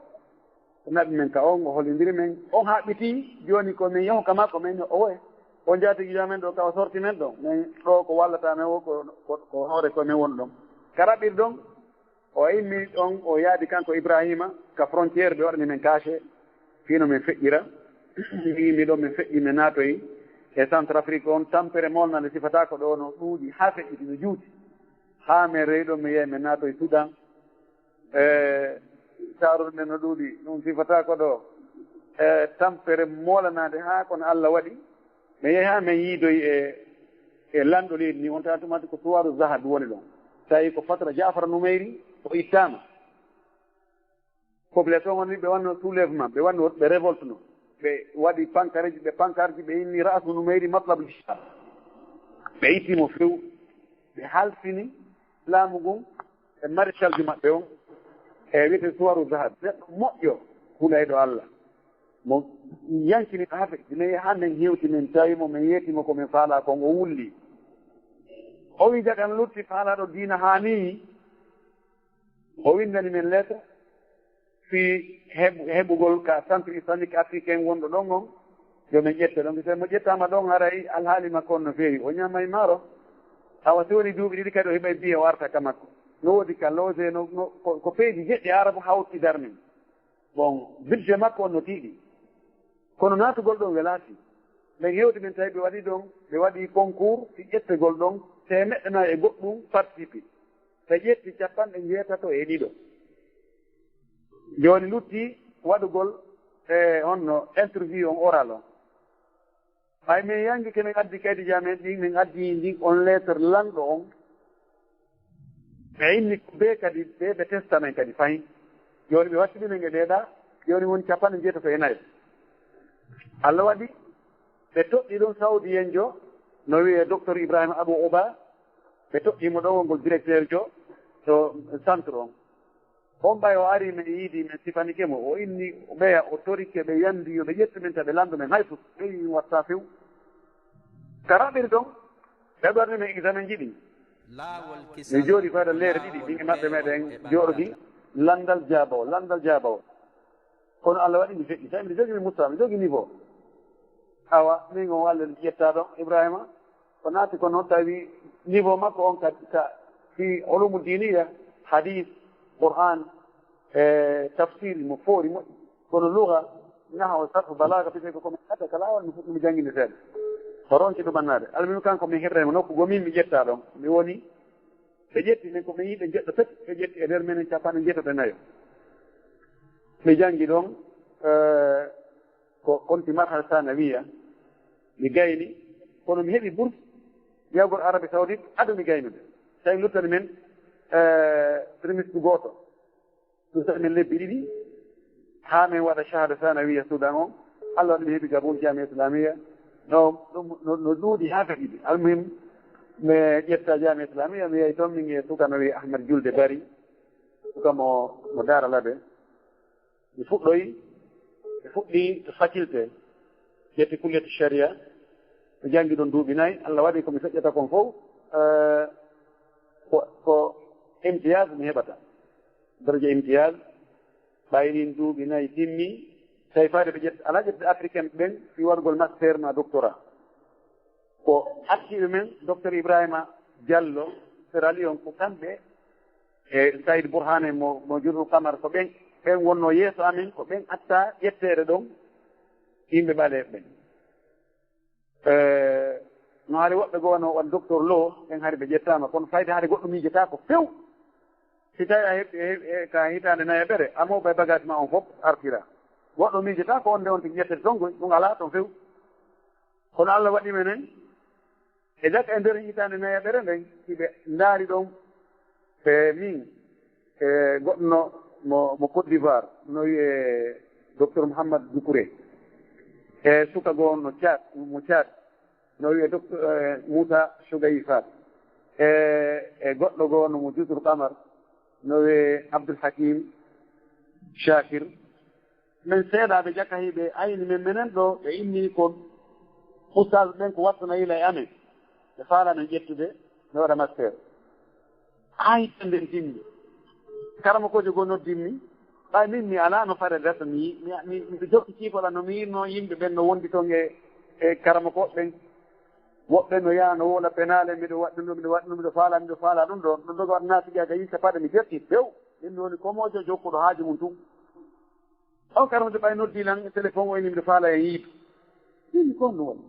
o naɓi men ka on o hollidiri men on haɓɓiti joni ko min yahu ka makko min o woye o jaatigija men ɗo ka o sorti men ɗon min ɗo ko wallata men o ko hoore koye min woni ɗon ka raɓɓiri ɗon o immi ɗon o yaadi kanko Ibrahima ka frontiére ɓe waɗani men caché fino min feƴƴira yimmi ɗon min feƴƴi min naatoyi e Centrafrique on tampere molnande sifata ko ɗo no ɗuuɗi ha feƴƴiti no juuti ha min rewi ɗon mi yeeyi min naatoye Soudan sarude ɗen no ɗuuɗi ɗum sifata ko ɗo tampere molanade ha kono Allah waɗi mi yeehi ha min yiidoyi e lanɗo leydi ni on tawa tumati ko suwaru zahab woni ɗon tawi ko fatra Jafar Numeyri o ittama population woni ɓe wanno soulèvement ɓe wanno ɓe révolte no ɓe waɗi pankareji ɓe pankarji ɓe inni rasu Numeyri matlab l'islam ɓe ittimo few ɓe halfini laamu ngun e maréchal ji maɓɓe on e wiyete suwaru zahab neɗɗo moƴƴo huulayɗo Allah mo yankini hafe dinayi ha min hewti min tawimo min yettimo komin faala kon o wulli o wi jagan lutti faalaɗo diina hani o windani min lettre fi heɓugol ka centre islamique africain wonɗo ɗon on yomin ƴette ɗon so mo ƴettama ɗon haray alhaali makko on no feewi o ñamay maaro awa so woni duuɓi ɗiɗi kadi o heɓay biye o arta ka makko no woodi ka loge ko peeji jeɗɗi arabe hawti darmin bon budget makko on no tiiɗi kono naatugol ɗon welati min hewti min tawi ɓe waɗi ɗon ɓe waɗi concours si ƴettegol ɗon temeɗɗe nayi e goɗɗum participe so ƴetti capanɗe jeetato e ɗiɗo joni lutti waɗugol e honno interview on oral on hay min yangi kemin addi kaydi jamen ɗin min addi ndin on lettre lanɗo on ɓe inni ko ɓe kadi ɓe testamen kadi fayin joni ɓe wattini men e ɗeɗa joni woni capanɗe jeetato e nayyi Allah waɗi ɓe toɓɓi ɗum Saudi en jo no wiye docteur Ibrahima Abou Ouba ɓe toɓɓimo ɗo ngol directeur jo to centre on ɓay o ari min yiidi min sifanike mo o inni ɓeya o torike ɓe yandi yo ɓe ƴettu min ta ɓe landu men hay fof ɓeyi watta few karaɓiri ɗon ɓe ɓorni min examen jiɗi mi jooɗi fayda leere ɗiɗi ɗin e maɓɓe meɗen jooɗodi landal jaabawo kono Allah waɗi mi feƴƴi tawi mbiɗa jogii mi mutta mi jogii niveau awa min on Allah ƴetta ɗon Ibrahima ko naati ko noon tawi niveau makko on ka fi ulumu diniya hadith Qur'an e tafsir mo foori moƴƴi kono luga nahaw sarfu balaga fi ko komin adda kala wal mi fuɗɗumi jannginde seeɗa ko ronki ɗumannade almimi kanko min hirremo nokku gomin mi ƴetta ɗon mi woni ɓe ƴetti min komin yiiɓe jeɗɗo pet ɓe ƴetti e nder menen capanɗe jettata nayo mi janngi ɗon ko konti marhal sanawiya mi gayni kono mi heɓi bourse yawgol Arabie Saoudite ado mi gaynude tawi luttani men trimestre gooto luttani men lebbi ɗiɗi haa min waɗa shahada sanawiya Soudan on Allah waɗi mi heɓi Gaboul Jamia Islamia no ɗuuɗi haa feɗiɗi almuhim mi ƴetta Jamia Islamia mi yehi toon min e suka no wiye Ahmed Julde Bari suka mo Daara Labe mi fuɗɗoyi mi fuɗɗi faculté ƴetti kulliyatu sharia mi janngi ɗon duuɓi nayi Allah waɗi komi feƴƴata kon fof ko imtiyage mi heɓata daraja imtiyage ɓayi ɗin duuɓi nayi timmi tawi faade ɓe ƴetta ala ƴette africaine ɓen fi wargol master ma doctorat ko acciɓe men docteur Ibrahima Diallo Sierra Leone ko kamɓe e Saïd Bourhane mo Jurul Kamar ko ɓen wonno yeeso amen ko ɓen atta ƴettere ɗon yimɓe ɓaale ɓen no haari woɓɓe goo no waɗ docteur Lo ɓen haari ɓe ƴettama kono fayde haade goɗɗo miijata ko few si tawi a heɓi ka hitande nayi ɓere amoɓe bagage ma on fof artira goɗɗo miijata ko on nde on tigi ƴettete toon ɗum ala toon few kono Allah waɗi menen e jakka e nder hitande nayi ɓere nden hiɓe ndaari ɗon e min e goɗɗo mo Côte d'Ivoire no wiye docteur Mouhammad Doucouré e suka goo no Tchad no wiye docteur Moussa Chougayi Fat e goɗɗo goo no mo Jusur Kamar no wiye Abdoul Hakim Shakir min seeɗaɓe jakka hiɓe ayni men menen ɗo ɓe inni ko oustage ɓen ko wattana yila e amen ɓe faalamen ƴettude mi waɗa master ayitande timmi karama koje goo noddinmi ɓay min mi ala no fare resa miɗo jokki ciifola no mi yinno yimɓe ɓen no wondi toon e karama koɓɓen woɓɓe no yaha no wola penale miɗo waɗɗum miɗo faala ɗum ɗo ɗum doga waɗa naatiƴaga yi capaɗe mi jerti few ɗin mi woni komojo jokkuɗo haaji mum tum on karama de ɓay noddilan téléphone oyni miɗo faala e yiitu ɗini kon no woni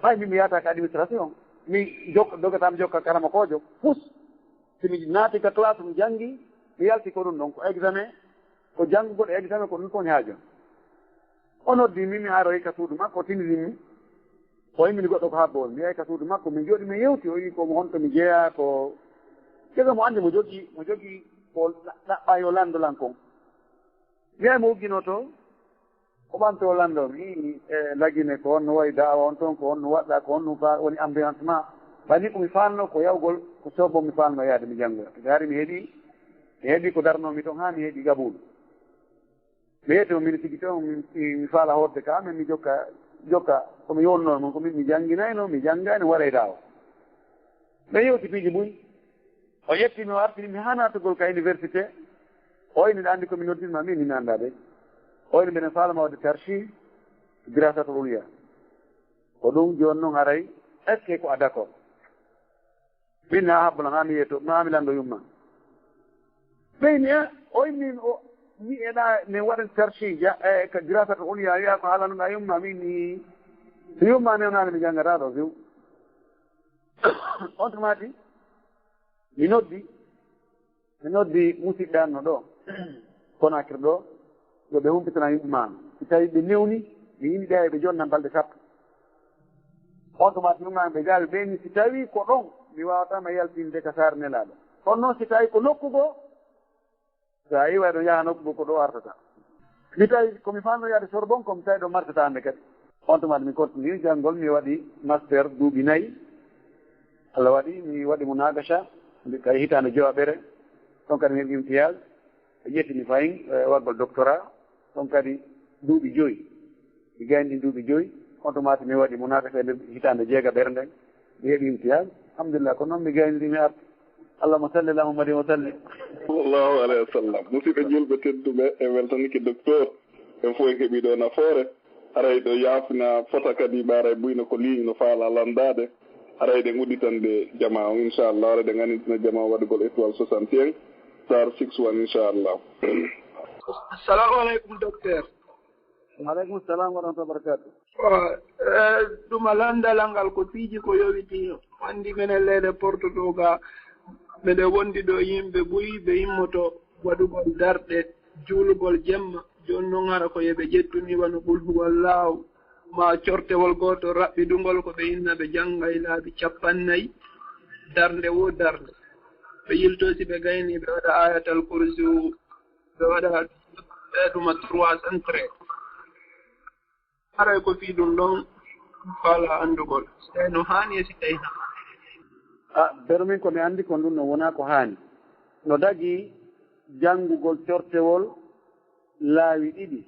ɓay min mi yahata ka administration mi dogatami jokka karama kojo fus somi naati ka classe mi janngi mi yalti ko ɗum ɗon ko examen ko janngugol examen ko ɗum toon haajo o noddi min mi aroyi ka suudu makko o tinirinmi o yimmini goɗɗo ko habbol mi yahi ka suudu makko min jooɗi mi yewti o yi komo honto mi jeeya ko kega mo anndi mo jogii ko ɗaɓɓa yo landolan kon mi yahi mo uggino to o ɓanto lando mi e lagine ko honno wayi daawa on toon ko honno waɗɗa ko honno woni ambiancement ɓani komi falno ko yawgol ko sobo mi falno yaade mi janngoya mi haari mi heeɓi ko darnomi toon ha mi heeɓi Gaboul mi yeetimo min tigi toon mi faala horde ka men mi jokka komi yonno mon komin mi jangginayno mi janggayno waɗa e daawa ɓe yewti piiji muñ o yettimi o artini mi ha natugol ka université oyni ɗa anndi komi noddinma min mi annda de oyni mbiɗen faalama wadde tarchi dirasatul ulia ko ɗum joni noon haray est ce que ko a d' accord min ha habbolan ha mi yeeto ma mi lando yumma ɓeyni oyni mi eɗa min waɗen tarchi ko dirasatul ulia wiya ko haalannoɗa yumma min ni so yumma newnade mi janngata ɗo few on tomati mi noddi musidɓe anno ɗo Conakry ɗo yo ɓe humpitana yimɓe mano si tawi ɓe newni mi yimi ɗeya ɓe jonnan balɗe sappo on tomati yumma ɓe gaawi ɓeyni si tawi ko ɗon mi wawatama yaltinde ka sare nelaɗo on noon si tawi ko nokkugo sa iwa ɗo yaha nokkugo ko ɗo artata mi tawi komi fanno yaade Sorbonne komi tawi ɗo martata hande kadi on tuma mi continue janngol mi waɗi master duuɓi 4 Allah waɗi mi waɗi mo nagasha kay hitande jowaɓere ɗon kadi mi heɓi imtiyage e ƴettimi fayin waggol doctorat ɗon kadi duuɓi 5 mi gayni ɗin duuɓi 5 on tuma mi waɗi mo nagasha e hitande 6 nden mi heɓi imtiyage alhamdulillah ko noon mi gayni mi arta allahuma salli ala muhammadin wa sallim sallallahu alayhi wa sallam musidɓe julɓe tedduɓe e weltaniki docteur en fof en heeɓi ɗo nafoore aray ɗo yaafina fota kadi ɓaara e buyno ko ligne no faala landade aray ɗe uɗitande jama o inchallah ara ɗe gannitina jama o waɗugol étoile 61 star 61 inchallah. assalamu aleykum docteur. waaleykum salam wa rahmatulah barakatu. ɗuma landalal ngal ko piiji ko yowiti andi minen leyɗe portuto ga mbeɗe wondi ɗo yimɓe ɓuyi ɓe immoto waɗugol darɗe juulugol jemma joni noon ara ko yeɓe ƴettuniwa no ɓulhugol laaw ma cortewol goto raɓɓidugol ko ɓe inna ɓe jangga e laabi 50 darde wo darde ɓe yiltosi ɓe gayni ɓe waɗa ayatal kursi ɓe waɗa ɓeɗuma 303 haray ko fi ɗum ɗon faala andugol so tawi no hani e si tawi bero min ko mi andi ko ɗum no wona ko hani no dagi janngugol cortewol laawi 2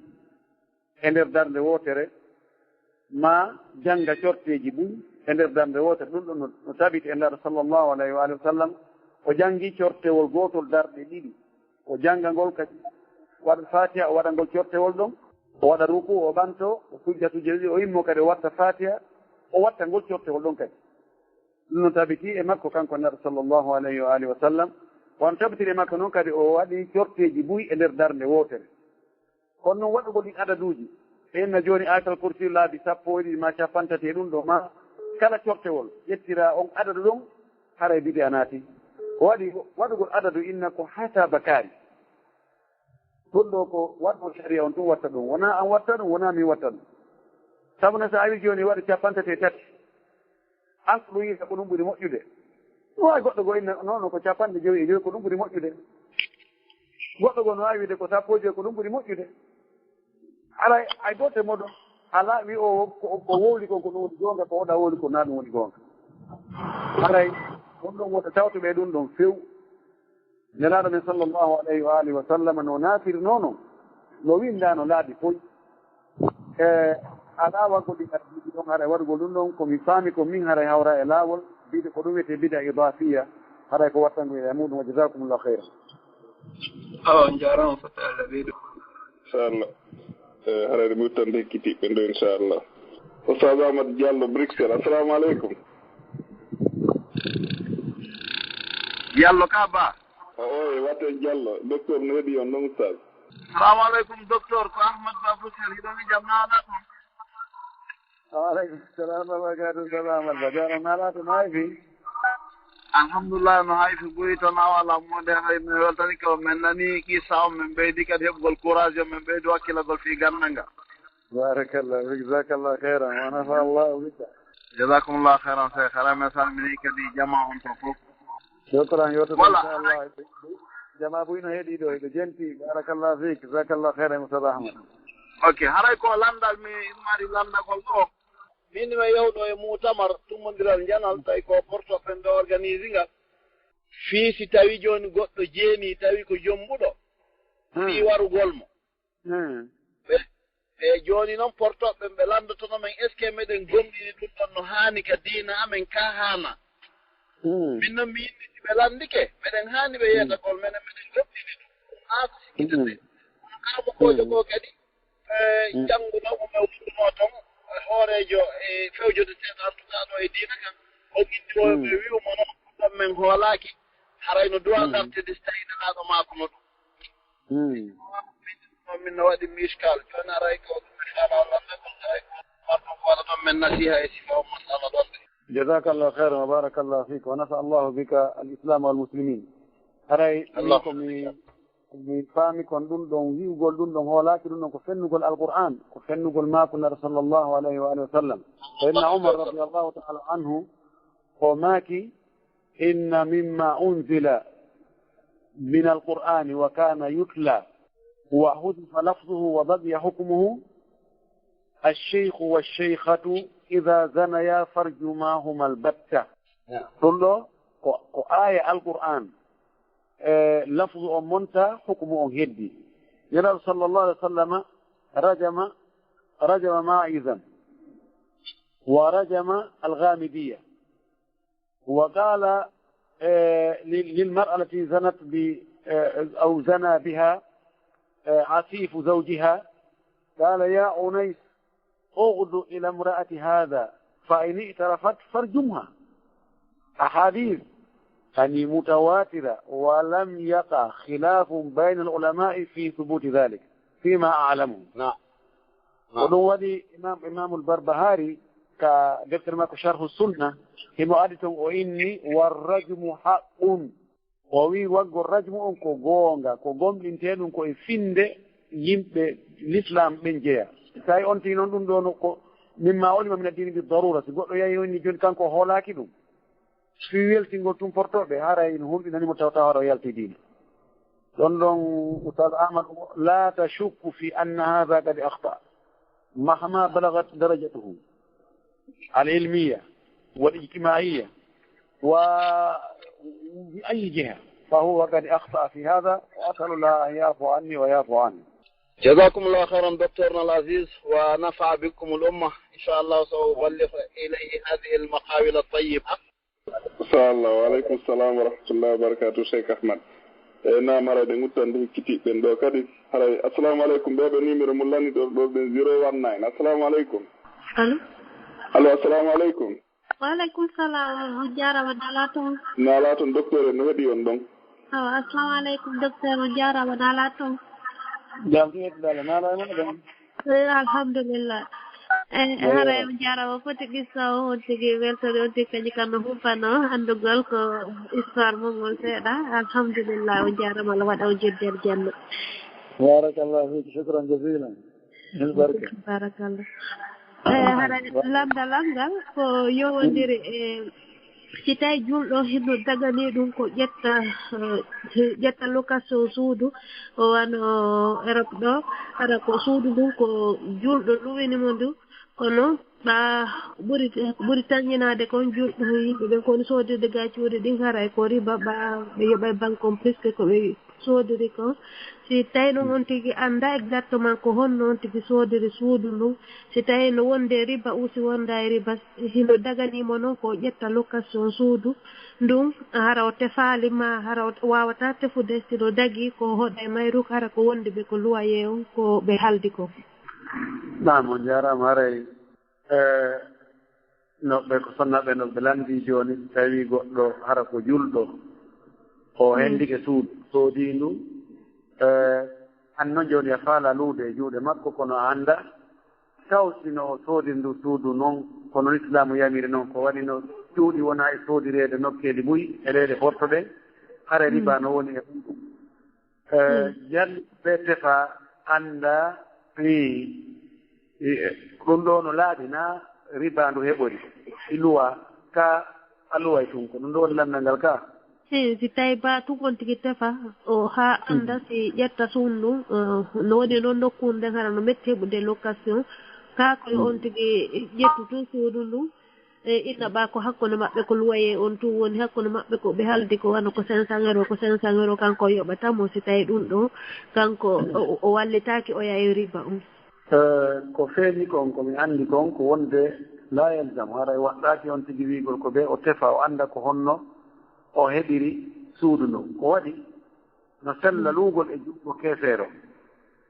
e nder darde wotere ma jannga corteji ɓuy e nder darde wotere ɗum ɗo no tabiti e nder sallllahu alayhi wa alihi wa sallam o janngi cortewol gotol darɗe 2 o jannga ngol kadi waɗa fatiha o waɗa ngol cortewol ɗon o waɗa ruku o ɓanto o sujjatuje ɗiɗi o immo kadi o watta fatiha o watta ngol cortewol ɗon kadi ɗum no tabiti e makko kanko nder sallllahu alayhi wa alihi wa sallam won tabitiri e makko noon kadi o waɗi corteji ɓuy e nder darde wotere kono noon waɗugol ɗin adaduji ɓenna joni ayatal kursi laabi 10 ma 50 e ɗum ɗo ma kala cortewol ƴettira on adadu ɗon haray bidi a naati o waɗi waɗugol adadu inna ko hata bakari ɗum ɗo ko waɗgol sharia on ɗum watta ɗum wona an watta ɗum wona min watta ɗum sabuna sa awi joni waɗi 53 an ko ɗum yiita ko ɗum ɓuuri moƴƴude no wawi goɗɗo go inna noon ko 55 ko ɗum ɓuuri moƴƴude goɗɗo go no wawi wiide ko 15 ko ɗum ɓuuri moƴƴude ala ay gote moɗon ala wi o ko wowli kon ko ɗum woni gonga ko oɗa wowli ko na ɗum woni gonga aray ɗum ɗon wota tawtoɓe ɗum ɗon few nelaɗo men sallllahu alayhi wa alihi wa sallam no naafiri noon no windano laabi foy e ala waggo ɗi addiɗi ɗon haray waɗugol ɗum ɗon komi faami ko min haray hawra e laawol mbiɗe ko ɗum wiyete bida idafiya haray ko wattango e muɗum wa jasakumullah heyra on jarama fota allah ɓeyɗo inchallah harayde mi wittande hekkitiɓɓe ndo inchallah oustaz amadou diallo bruxelles assalamu aleykum diallo ka ba oye watte diallo docteur no waɗi on ɗon oustaz salamu aleykum docteur ko ahmad ba bruxelles hiɗoni jaam naala toon waaleykum salam wa barakatu salamal ba jaro naala to no hayfi alhamdulillah no hayfi ɓoyi toon awala mode hay mi weltani ko min nani qissa o min ɓeydi kadi heɓgol courage o min ɓeydi wakkilagol fi ganda nga barakallah jasakallah heyran wa nafa allahu bika jasakumllah heyran cheikh hara mi salmini kadi jama on to fof shukran yototo inchallah jama ɓuyno heeɗi ɗo eɓe jenti barakallah fik jasakallah heyran moussa ahmad ok haray ko landal mi mari landagol ɗo min mi yewɗo e mutamar tummodiral janal tawi ko portoɓen ɓe organise ngal fii si tawi joni goɗɗo jeeni tawi ko jombuɗo fii warugol mo ɓe joni noon portoɓe ɓe landotono men est ce que meɗen gomɗini ɗum ɗon no hani ka diina amen ka hana min noon mi yinɗiti ɓe landike meɗen hani ɓe yiyatagol menen meɗen gomɗini ɗum haako sikkitete kala ko jogo kadi jannguɗo omo wonduno toon hoorejo e fewjode seeɗa artuɗaɗo e diina kan o guindiroɓe wiwmo noon ɗon men hoolaki haray no duwa dartede so tawi nelaɗo maako no ɗum min no waɗi miskal joni aray ko ɗum e faalawlandagol aray ko marɗon ko waɗa ɗon men nasiha e sifa o masala ɗon de jasakallah heyran wa barakallah fik wa nafa allahu bika al islam walmuslimin haray min komi faami kon ɗum ɗon wi'ugol ɗum ɗon hoolaki ɗum ɗon ko fennugol alqur'an ko fennugol maako nder sallllahu alayhi wa alihi wa sallam fa inna umar radiallahu taala anhu o maaki inna mimma unzila min alqur'ani wa kana yutla wa hudifa lafduhu wa badiya hukmuhu الشيخ والشيخة إذا زنيا فارجماهما البتة. تقول آية القرآن لفظ أمونتا حكم هدي. يرى صلى الله عليه وسلم رجم ماعزا ورجم الغامدية، وقال للمرأة التي زنت أو زنى بها عفيف زوجها، قال يا أنيس اغدو إلى امرأة هذا فإن اعترفت فارجمها. أحاديث يعني متواترة، ولم يقع خلاف بين العلماء في ثبوت ذلك فيما أعلمه. نعم. ونودي إمام البربهاري كدكتور ماكو شرح السنة هم أدتم وإني والرجم حق ووي وقو الرجم أنكو غونغا كو غوم لنتين أنكو إفند يمب الإسلام من جيا ساي أنتي نون دونكو مما علم من الدين بالضرورة سيقول يا يوني جون كانكو هولاكي دوم في ويلتينغو توم فرطو بهارا ينهم إنني متوتاورو يالتي دين دون أستاذ أحمد لا تشك في أن هذا قد أخطأ مهما بلغت درجته العلمية والاجتماعية وبأي جهة، فهو قد أخطأ في هذا، وأسأل الله أن يعفو عني ويعفو عني. جزاكم الله خيرا دكتورنا العزيز، ونفع بكم الأمة إن شاء الله. سأبلغ إليه هذه المقاول الطيبة. إن شاء الله. وعليكم السلام ورحمة الله وبركاته شيخ أحمد. نعم هذا نقطة كتير من دوكادي. السلام عليكم. بابا نيمير مولاني دور 019. السلام عليكم. Allo assalamu alaikum. Wa alaikum salam. Jarama dalaton. Nalaton docteur no wadi on don. Assalamu alaikum docteur jarama dalaton. Jam ti dala nala na don. Alhamdulillah. Hara jarama foti gisso on tigi weltore on tigi kan no fano andugol ko histoire mo ngol seda. Alhamdulillah on jarama la wada o jedder janno. Barakallahu fik, shukran jazilan. Barakallah. Hara langal ko yowondiri si tawi julɗo hinno dagani ɗum ko ƴetta location suudu o wano Europe ɗo, hara ko suudu ɗum ko julɗo ɗuminimo ndu, kono ɓa ɓuri tañinade kon julɗo yimɓe ɓe kono sodirde gacuuɗe ɗin hara ko riba ɓe yoɓa banque on presque ko ɓe sodiri kon. Si tawi noon on tigi annda exactement ko honno on tigi sodiri suudu ndun, si tawi no wonde riba usi wonda e riba, hino daganimo noon ko ƴetta location suudu ndun hara o tefali ma, hara o wawata tefude sino dagi ko hoɗa e mayru, hara ko wondi ɓe ko loyer on ko ɓe haldi ko. Naam, on jarama. Haray no ɓe ko sonnaɓe no ɓe landi joni, tawi goɗɗo hara ko julɗo o hendike suudu soodi ndu, anno joni a faala luude e juuɗe makko, kono a annda taw sino o soodi ndu suudu noon kono islamu yamiri noon, ko waɗi no cuuɗi wona e soodirede nokkeli ɓuyi e ɗeɗe portoɗe, hara riba no woni e ɗum. jalli ɓe tefa annda ɗum ɗo no laaɓi na riba ndu heɓori iluwa ka aluwa e tun ko ɗum ɗo woni landal ngal ka. Si tawi ba tun on tigi tefa o ha anda si ƴetta suudu no woni noon nokkude nden hara no metti heɓude location, ka koye on tigi ƴettu tun suudu ndun inna ɓa ko hakkude maɓɓe ko loyer on tun woni hakkude maɓɓe ko ɓe haldi ko wano ko 500 euro ko 500 euro kanko yoɓatamo, si tawi ɗum ɗo kanko o wallitaki o yahi riba on. Ko feeñi kon komi anndi kon ko wonde la yalzam, haray waɗɗaki on tigi wiigol ko ɓe o tefa o annda ko honno o heɓiri suudu ndun. Ko waɗi no sella luugol e juɗɗo keefeero,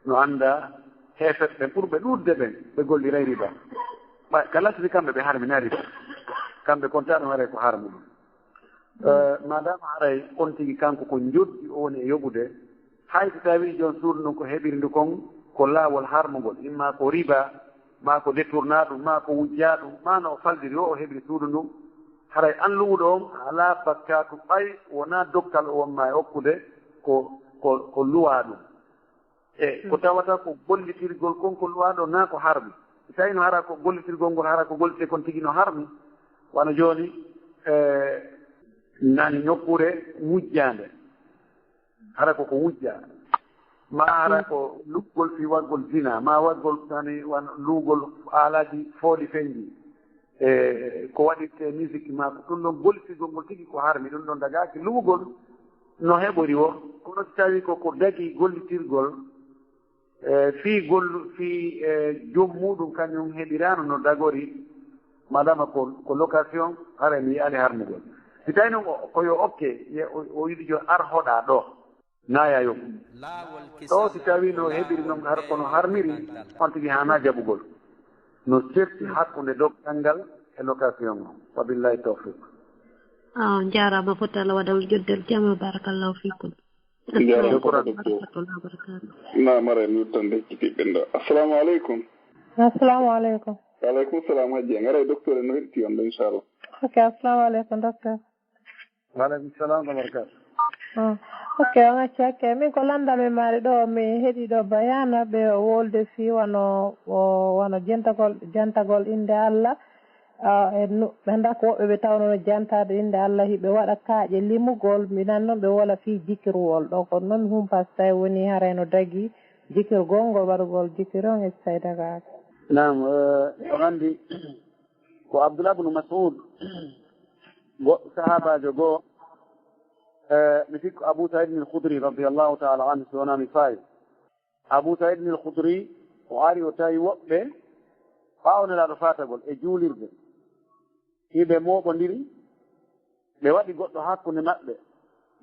no annda heefeɓe ɓurɓe ɗuurde ɓen ɓe golliray riba. Kala tiri kamɓe ɓe harmina riba, kamɓe konta ɗum haray ko harmu ɗum. Madama haray on tigi kanko ko joɗɗi o woni e yoɓude, hay so tawi jon suudu ndun ko heɓiri ndu kon ko laawol harmugol, imma ko riba, ma ko détourna ɗum, ma ko wujja ɗum, ma no o faldiri o heɓiri suudu ndun, haray an luuɗo on ala bakkatu ɓay wona dokkal o wonma e hokkude ko luwa ɗum. Ko tawata ko gollitirgol kon ko luwa ɗo na ko harmi. So tawi no hara ko gollitirgol ngol hara ko gollite kon tigi no harmi, wano joni nani nokkure wujjande, hara koko wujja. ma ara ko luggol fi waɗgol zina ma waɗgol tani wan luugol haalaji fooɗi feñɗi ko waɗirte musique ma ko ɗum ɗon bolsigol ngol tigi ko harmi ɗum ɗon dagaki luugol no heɓori o kono so tawi koko dagi gollitirgol fi joom muɗum kañum heɓirano no dagori madama ko location hara mi yiyani harmugol si tawi noon koyo okke o yiɗi jo ar hoɗa ɗo naya yo ɗo si tawi no heɓiri noon har kono harmiri on tigi hana jaɓugol no serti hakkude doggal ngal e location o wabillahi tawfiq jarama foti Allah waɗa joddel jama barakallahu fikum na mara mi wuttande heccitiɓɓe ɗo assalamu aleykum. Assalamu aleykum. Waaleykum salam hajji en garay docteur no heɗiti on ɗo inchallah. Ok, assalamu aleykum docteur. waaleykum salam wa barakatu. Ok, on acci hakke min ko landal mi maari ɗo mi heeɗi ɗo bayana ɓe wolde fi wono jantagol inde Allah ɓe ndaka woɓɓe ɓe tawnono jantade inde Allah hiɓe waɗa kaaƴe limugol minan noon ɓe wola fi jikirwol ɗo ko noon mi humpa so tawi woni harayno dagi jikirgol ngol waɗugol jikiri on e so tawi dagaki. Naam, on anndi ko Abdullah ibn Mas'ud sahabajo goo mi sikku Abu Sa'id al-Khudri radiyallahu ta'ala anhu so wona mi faawi Abu Sa'id al-Khudri o ari o tawi woɓɓe ɓaawnelaaɗo fatagol e juulirde hiɓe mooɓondiri ɓe waɗi goɗɗo hakkunde maɓɓe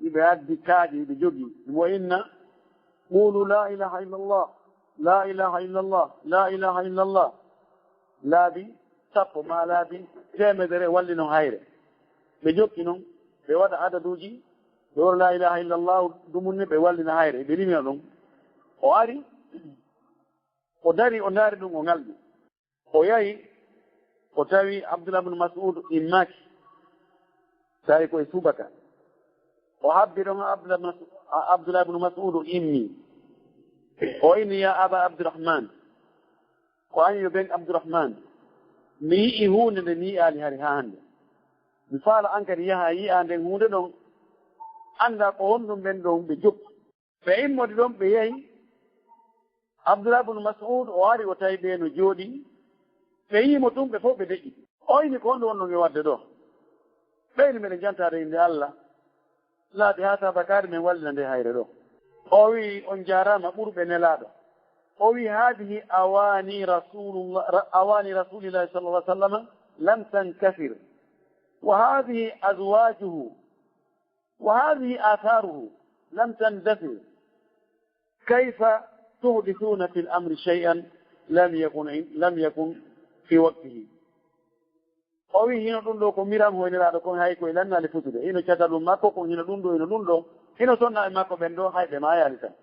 hiɓe addi kaaƴe hiɓe jogii mo inna qulu la ilaha illallah la ilaha illallah la ilaha illallah laabi sappo ma laabi temedere walli noon hayre ɓe jokki noon ɓe waɗa adaduji ɓe woro la ilaha illallah dumunne ɓe wallina hayre ɓe limina ɗum o ari o dari o ndaari ɗum o ngalɗi o yahi o tawi Abdullah ibn Mas'ud immaki tawi koye subaka o habbi ɗon Abdullah ibn Mas'ud immi o inni ya aba Abdurrahman ko an yo ben Abdurrahman mi yi'i hunde nde mi yi'ali hari ha hande mi faala an kadi yaha yi'a nden hunde ɗon anda ko honɗum ɓen ɗon ɓe jokki ɓe immode ɗon ɓe yahi Abdullah ibn Mas'ud o ari o tawi ɓe no jooɗi ɓe yimo ɗum ɓe fof ɓe deƴƴi o ini ko honɗum wonɗon e wadde ɗo ɓeyni meɗen jantade inde Allah laaɓi ha tabakade men wallina nde hayre ɗo o wi on jarama ɓurɓe nelaɗo o wi hadihi awani rasulillahi sallallah sallam lam tankafir wa hadihi azwajuhu wa hadihi atharuhu lam tandafir kayfa tuhdithuna fi l-amri shay'an lam yakun fi waqtihi o wi hino ɗum ɗo ko miram hoyniraɗo kon hay koye lannali futude hino cata ɗum makko kon hino ɗum ɗo hino ɗum ɗo hino sonna e makko ɓen ɗo hayɓe ma yali tan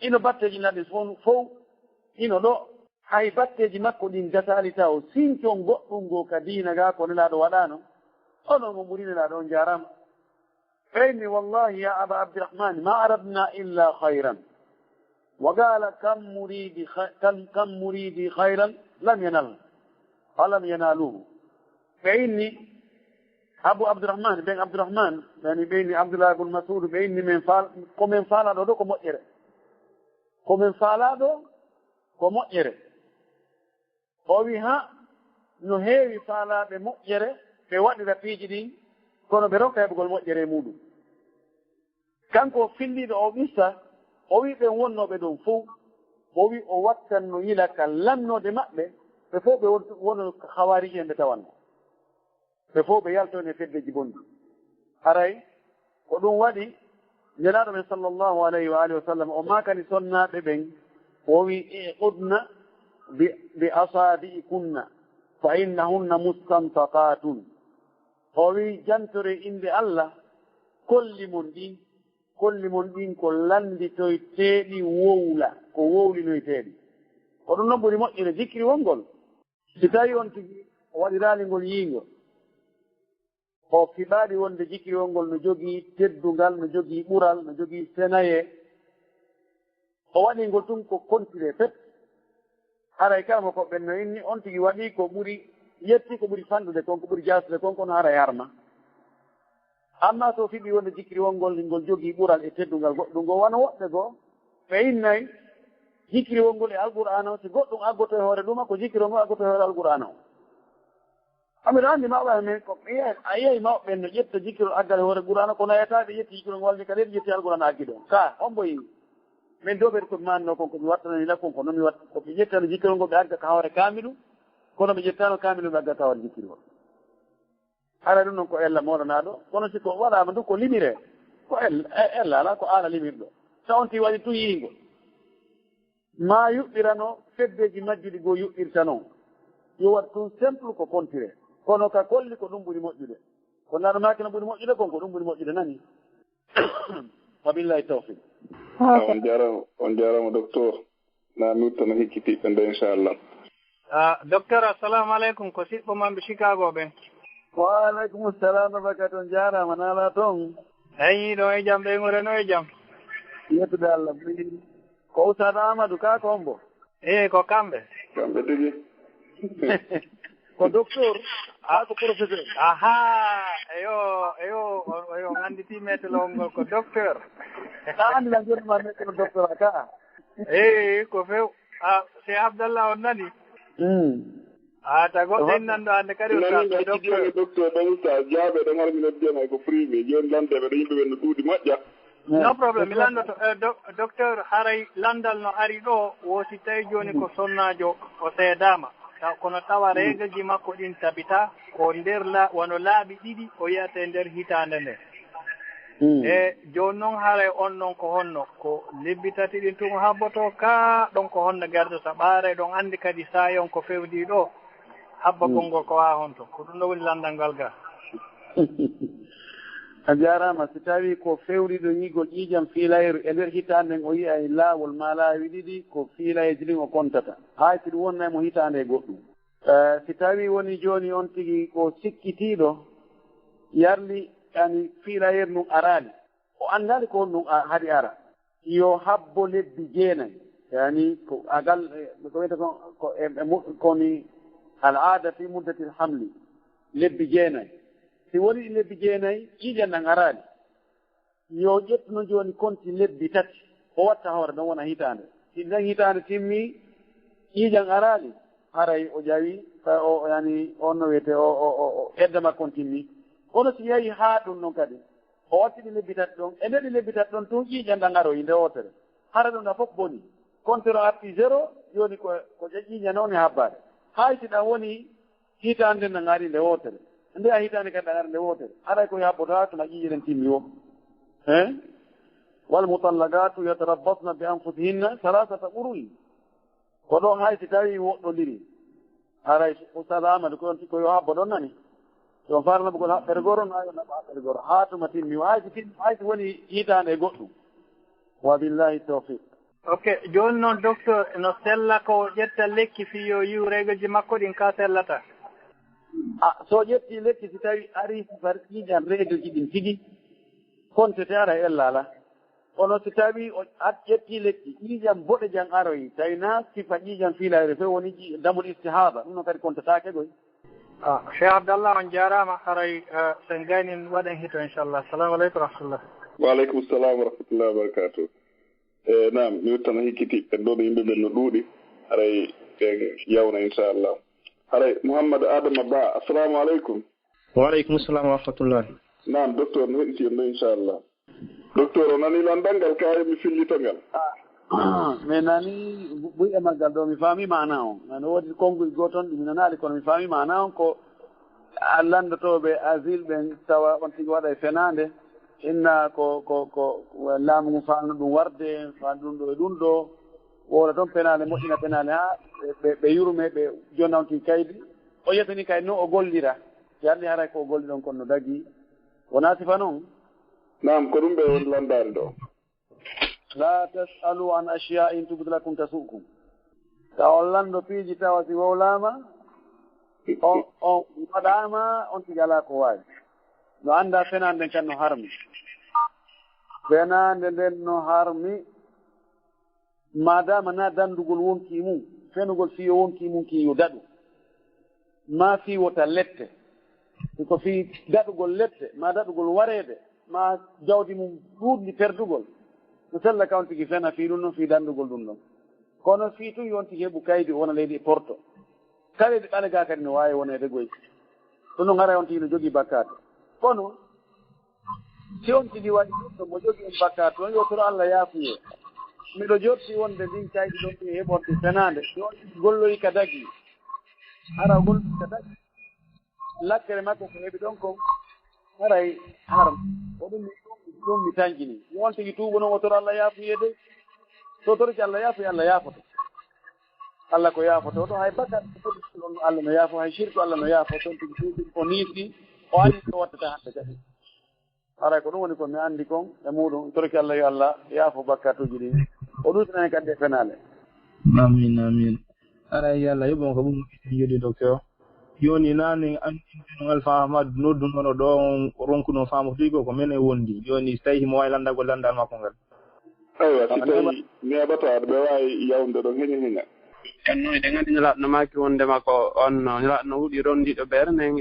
hino batteji naɗi fof hino ɗo hay batteji makko ɗin gasali taw sincon goɗɗum go ka diina ga ko nelaɗo waɗano onon mo ɓuri nelaɗo on jarama ɓeyni wallahi ya aba abdirahman ma aradna illa hayran wa qala kam muridi hayran lam yanaluhu ɓeyni Abu Abdurrahman ben Abdurrahman yani ɓeyni Abdullah ibn Mas'ud ɓeyni komin faalaɗo ɗo ko moƴƴere komin faalaɗo ko moƴƴere o wi ha no heewi faalaɓe moƴƴere ɓe waɗira piiji ɗin kono ɓe ronka heɓugol moƴƴere e muɗum kanko filliɗo o ɓissa o wi ɓen wonnoɓe ɗon fof o wi o wattanno yila ka lamnode maɓɓe ɓe fof ɓe wono hawariji en ɓe tawanno ɓe fof ɓe yaltoon e feddeji bonɗi haray ko ɗum waɗi nelaɗo men sallllahu alayhi wa alihi wa sallam o makani sonnaɓe ɓen o wi iqudna bi asabi'i kunna fa innahunna mustantaqatun o wi jantore inde Allah kolli mon ɗin ko landitoyteɗi wowla ko wowlinoyteɗi ko ɗum noon ɓuri moƴƴire jikkiri wongol si tawi on tigi o waɗiralingol yiingol o fiɓaɗi wonde jikkiri ngol no jogii teddungal no jogii ɓural no jogii senaye o waɗingol tun ko kontire pet haray kala ko ɓen no inni on tigi waɗi ko ɓuri yetti ko ɓuri fanɗude kon ko ɓuri jasde kon kono haray harma amma so fiɓi wonde jikkiri ngol jogii ɓural e teddungal goɗɗum ngo wano woɓɓe goo ɓe innayi jikirigol ngol e alqur'ana o si goɗɗum aggoto e hoore ɗuma ko jikiro ngo aggoto e hoore alqur'ana o amiɗo anndi mawɓe men ko a yeyi mawɓe ɓen no ƴetta jikirol aggal e hoore qur'ana kono yeyataɓe ƴetti jikirol ngol ni kadi ɓe ƴetti alqur'ana aggi ɗon ka on mbo yiwi min doɓeɗe koɓe manno kon komi wattanani lakkon ko noon mi watta koɓe ƴettano jikkirol ngol ɓe agga ka hoore kaamilu kono ɓe ƴettano kaamilu ɓe agga ka hoore jikkirol ara ɗum noon ko ella moɗanaɗo kono si ko waɗama du ko limire ko ella ala ko ala limirɗo sa on ti waɗi tu yiingo ma yuɓɓirano feddeji majjuɗi goo yuɓɓirtano yo wat tun simple ko contire kono ka kolli ko ɗum ɓuri moƴƴude ko naɗomaki no ɓuri moƴƴude kon ko ɗum ɓuri moƴƴude nani wabillahi tawfiq on jarama docteur na nuttano hikkitiɓe nde inchallah docteur assalamu aleykum ko siɓɓo mamɓe Chicago ɓen waaleykum salam wabarakatu on jarama naala toon eyi ɗo e jaam ɓeygoreno e jaam yettude Allah ko Oustad Amadou ka ko ombo ko kamɓe tigi ko docteur ko professeur eyo ganditi metelowol ngol ko docteur a andi la jonuma metelo docteur a ka ko few Cheikh Abdallah on nani tago ɗen nanɗo hande kadi docteur ɗon sa jaaɓe ɗon harmino ndiyam ko privé joni landeɓe ɗo yimɓe ɓen no ɗuuɗi moƴƴa no probléme mi landoto docteur haray landal no ari ɗo wosi tawi joni ko sonnajo o seedama kono tawa regaji makko ɗin tabita ko nder wono laaɓi ɗiɗi o yiyate nder hitande nde e joni noon haray on noon ko honno ko lebbi tati ɗin tun habboto ka ɗon ko honno garde so ɓaare ɗon andi kadi sayon ko fewdi ɗo habbagol ngol ko wawa honto ko ɗum ɗo woni landal ngal ga a jarama so tawi ko fewriɗo yigol ƴiƴam fiilayru e nder hitande o yiya e laawol ma laawi ɗiɗi ko fiilayeji ɗin o contata hay si ɗum wonnaymo hitande e goɗɗum si tawi woni joni on tigui ko sikkitiɗo yarli yani fiilayeru ndun arani o andali ko ɗum haɗi ara yo habbo lebbi jeenayi yani ko agal ko wiyete koni al aada fi muddati l hamli lebbi jeenayi si woni lebbi jeenayi ƴiiƴan ɗan arani yo ƴettuno joni konti lebbi tati o watta hoore ɗon wona hitande si ɗan hitande timmi ƴiiƴan arani haray o ƴawi o yani on no wiyete o edda makko timmi kono si yeehi haa ɗum ɗon kadi o wattiɗi lebbi tati ɗon e ndeɗi lebbi tati ɗon tun ƴiiƴan ɗan aroyi nde wotere hara ɗum ɗa fof boni compteur o arti 0 joni ko ƴiiƴa noon e habbade hay si ɗan woni hitande ɗan ari nde wotere nde a hitande kadi ɗan ari nde wotere aɗay koye habbota tona ƴiiƴeɗen timmi o walmutallagatu yatarabbasna bi anfusihinna salasata ɓuruyi ko ɗon hay si tawi woɗɗodiri haray Oustad Amadou ko on tikko yo habbo ɗon nani yo farnabo gol haɓɓere goro no ayo naɓa haɓɓere goro haa tuma timmi hay si woni hitande e goɗɗum wabillahi tawfiq ok joni noon docteur no sella ko ƴetta lekki fi yo yiwregoji makko ɗin ka sellata so ƴetti lekki si tawi ari sifar ƴiiƴan reedoji ɗin tigi kontete ara ellala kono si tawi o ƴetti lekki ƴiiƴan boɗe jan aroyi tawi na sifa ƴiiƴan fiilayre fe woni damol istihaba ɗum noon kadi kontetake goy Cheikh Abdallah on jarama haray sen gaynin waɗen hito inchallah assalamu aleykum rahmatullah waaleykum salam wa rahmatullahi wa barakatuh nam mi wittano hikkiti ɓen ɗo ɓe yimɓe ɓen no ɗuuɗi haray ɓe yawna inchallah haray Mouhamadou Adama Ba assalamu aleykum waaleykum salam wa rahmatullah nam docteur no heɗiti en ɗo inchallah docteur o nani landalngal kaye mi fillitogal mi nani ɓuyɗe maggal ɗo mi faami mana on nani woodi konngol goton ɗumi nanaali kono mi faami mana on ko landotoɓe asile ɓen tawa on tigi waɗa e fenade inna ko laamu ngu falno ɗum warde fal ɗum ɗo e ɗum ɗo woola toon penale moƴƴina penale ha ɓe yurume ɓe jonna on tigi kaydi o yetani kaydi noon o gollira yarni haray ko o golli ɗon kono no dagui wona sifa noon nam ko ɗum ɓe woni landade ɗo la tasalu an ashya in tubd lakum tasukum ta on lando piiji tawa si wowlama on waɗama on tigi ala ko wawi no anda fenade nden kan no harmi fenade nden no harmi madama na dandugol wonki mum fenugol fiyo wonki mum ki yo daɗu ma fiwota lette siko fi daɗugol lette ma daɗugol wareede ma jawdi mum ɗuuɗdi perdugol no sella kawn tigi fena fii ɗum ɗon fii danndugol ɗum ɗon kono fii tun yon tigi heɓu kaydi wona leydi porto kaleɗe ɓale ga kadi no waawi wonede goy ɗum ɗon ara on tigi no jogii bakkate kono si on tigi waɗi ɗum mo jogii on bakkate on yo toro Allah yaafuye miɗo jotti wonde ndin kaydi ɗon ɗi heɓorte fenande si on tigi golloyi ka dagi ara golloyi ka dagi lakkere makko ko heɓi ɗon kon haray har o ɗum mi tañjini yon tigi tuubo noon o toro Allah yaafuyede so torki Allah yaafuye Allah yaafoto Allah ko yaafoto to hay bakkat ɗon Allah no yaafo hay shirku Allah no yaafo toon tigi tuubi o niiɗi o andi ko wattata hande kadi haray ko ɗum woni ko mi anndi kon e muɗum torki Allah yo Allah yaafo bakkatuji ɗi o ɗusnani kadi e fenale amin amin aray yallah yoɓon ko ɓum jodi docteur joni nane andino alpha ahmad noddunono ɗo ronkuno famotuygo ko men e wondi joni so tawi himo wawi landagol landal makko ngal aywa si tawi neɓata aɗa ɓe wawi yawde ɗon heñi heña no eɗen nganndi ñalaɗno maaki wonde makko on ñalaɗno huuɗi rondiɗo ɓeere nden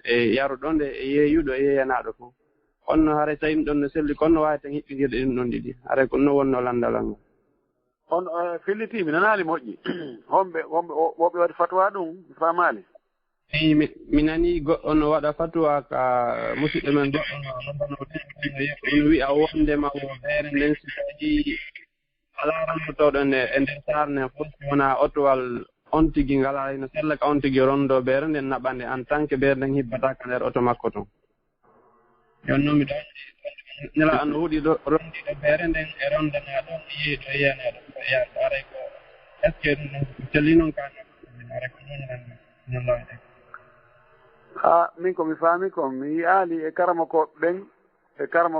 e yaruɗo nde e yeeyuɗo e yeeyanaɗo fof on haray tawi ɗon no selli kono wawi tan hiɓɓidirɗe ɗin ɗon ɗiɗi haray ko no wonno landalal ngal on fillitimi nanaali moƴƴi homɓe woɓɓe waɗi fatwa ɗum famali eyi mi nani goɗɗo no waɗa fatwa ka musidɗo men goɗɗo no wiya wondema o feere nden si tawi alaa ranndotooɗo nde e nder saar nde fof wona otowal on tigi ngala no sella ka on tigi ronndoo beere nden naɓande en tant que beere nden hibbataka nder oto makko toon jon noon mi ɗon ñala no huuɗi ɗo rondiɗo beere nden e rondanaa ɗon yeeyto yiyanaaɗo ko yaako aray ko est ce que ɗum telli noon kaa aray ko noon ha min komi faami kon mi yiyaali e karama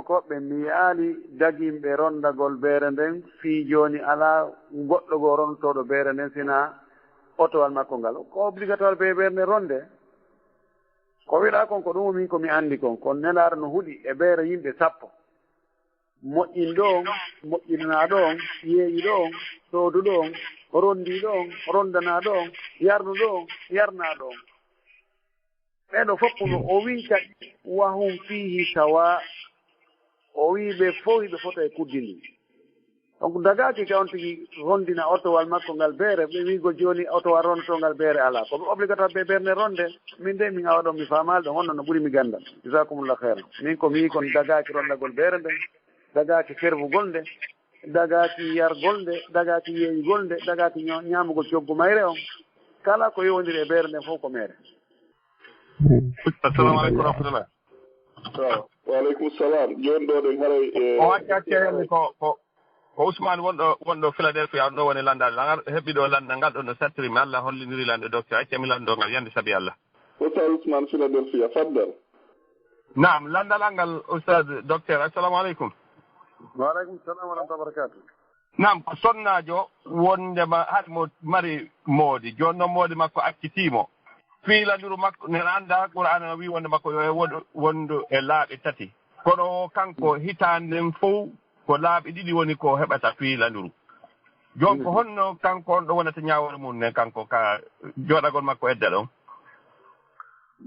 koɓɓe mi yiyaali dagimɓe rondagol beere nden fii jooni alaa goɗɗo goo rontoɗo beere nden sina otowal makko ngal ko obligatoire beere nde ronde ko wiɗa kon ko ɗum min komi anndi kon kono nelaara no huɗi e beere yimɓe sappo moƴƴin ɗon moƴƴinana ɗon yeeyi ɗon soodu ɗon rondi ɗon rondana ɗon yarnu ɗon yarna ɗon ɓeɗo fof no o wi kadi wahum fihi sawa o wi ɓe fof hiɓe fota e kuddi ndi donc dagaki ka on tigi rondina otowal makko ngal beere ɓe wigo joni otowal rontongal beere ala koɓe obligatoire ɓe beerne ronde min de min awa ɗon mi famal ɗo honno no ɓuuri mi gandal jasakumullah heira min ko mi wi kon dagaki rondagol beere nden dagaki fervugol nde dagaki yargol nde dagaki yeeyigol nde dagaki ñamugol coggu mayre on kala ko yowdiri e beere nden fof ko mere assalamu aleykum rahmatullah waaleykum salam joni ɗo ɗen haray o haccacceeni ko Ousmane wonɗo Philadelphia ɗo woni landade langal heɓɓi ɗo landal ngal ɗo no sattirimi Allah holliniri lande docteur accami lando ngal yande sabi Allah Oustaz Ousmane Philadelphia faddal naam landal ngal Oustaz docteur assalamu aleykum waaleykum salam wa rahmatulah barakatuh naam ko sonnajo wondema haɗ mo mari moodi joni noon moodi makko accitimo fiilandiru makko ne anda Qur'an wi wonde makko yo wondu e laaɓi tati kono kanko hitanden fof ko laaɓi ɗiɗi woni ko heɓata fiilandiru joni ko honno kanko on ɗo wonata ñawore mum nen kanko ka joɗagol makko edda ɗon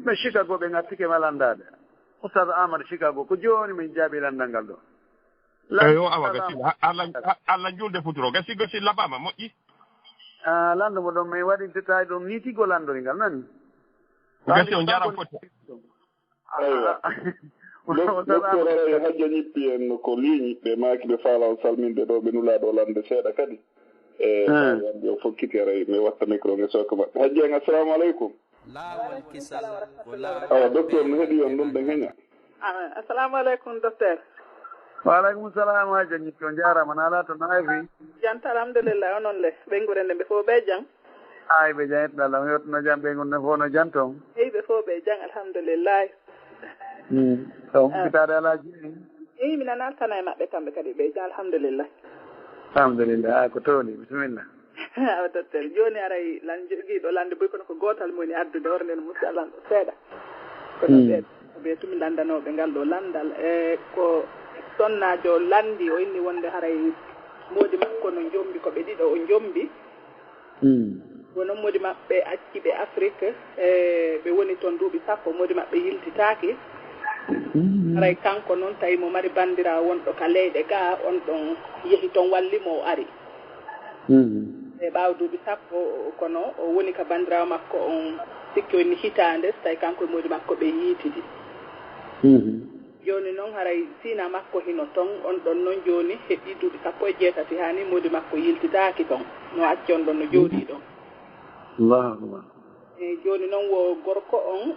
ɓe Chicago ɓe gattike ma landade Oustaz Amadou Chicago ko joni min jaabi landal ngal ɗo eyo awa gasi Allah julde futuro gasi labama moƴƴi lando mo ɗon min waɗi détail ɗum ni tigo landori ngal nani gasi o jaram foti docteur ara hajja ñippi en ko ligne ɓe maaki ɓe faala on salminde ɗo ɓe nulaa ɗo lande seeɗa kadi yande o fokkiti ara mi watta micro nge sokka maɓɓe hajji en assalamu aleykum awa docteur no heeɗi on ɗum ɓe heña assalamu aleykum docteur waaleykum salam hajja ñippi o jarama naala to naafi janta alhamdulillah onon le ɓeygure nde ɓe fof ɓe jang ay ɓe janitɗo allah mi yettuno jam ɓeygur nde fof no janton eyi ɓe fof ɓe jang alhamdulillah to humpitade alaji eyi mi nanaltana e maɓɓe kamɓe kadi ɓe jang alhamdulillah alhamdulillah ko towni bisimilla awa docteur joni aray lan joguiɗo lande boy kono ko gotal moni addude horde no musi alan ɗo seeɗa kono seeɗa ɓe tumi landanoɓe ngal ɗo landal e ko sonnajo landi o inni wonde haray moodi makko no jombi koɓe ɗiɗo o jombi wonon moodi maɓɓe acciɓe Afrique ɓe woni toon duuɓi sappo moodi maɓɓe yiltitaki aray kanko noon tawi mo mari bandira wonɗo ka leyɗe ga on ɗon yehi toon wallimo o ari e ɓaawa duuɓi sappo kono o woni ka bandirawo makko on sikki woni hitande so tawi kanko e moodi makko ɓe yiitidi joni noon haray sina makko hino toon on ɗon noon joni heɓi duuɓi 17 hani moodi makko yiltidaki toon no acci on ɗon no jooɗi ɗon allahu e joni noon wo gorko on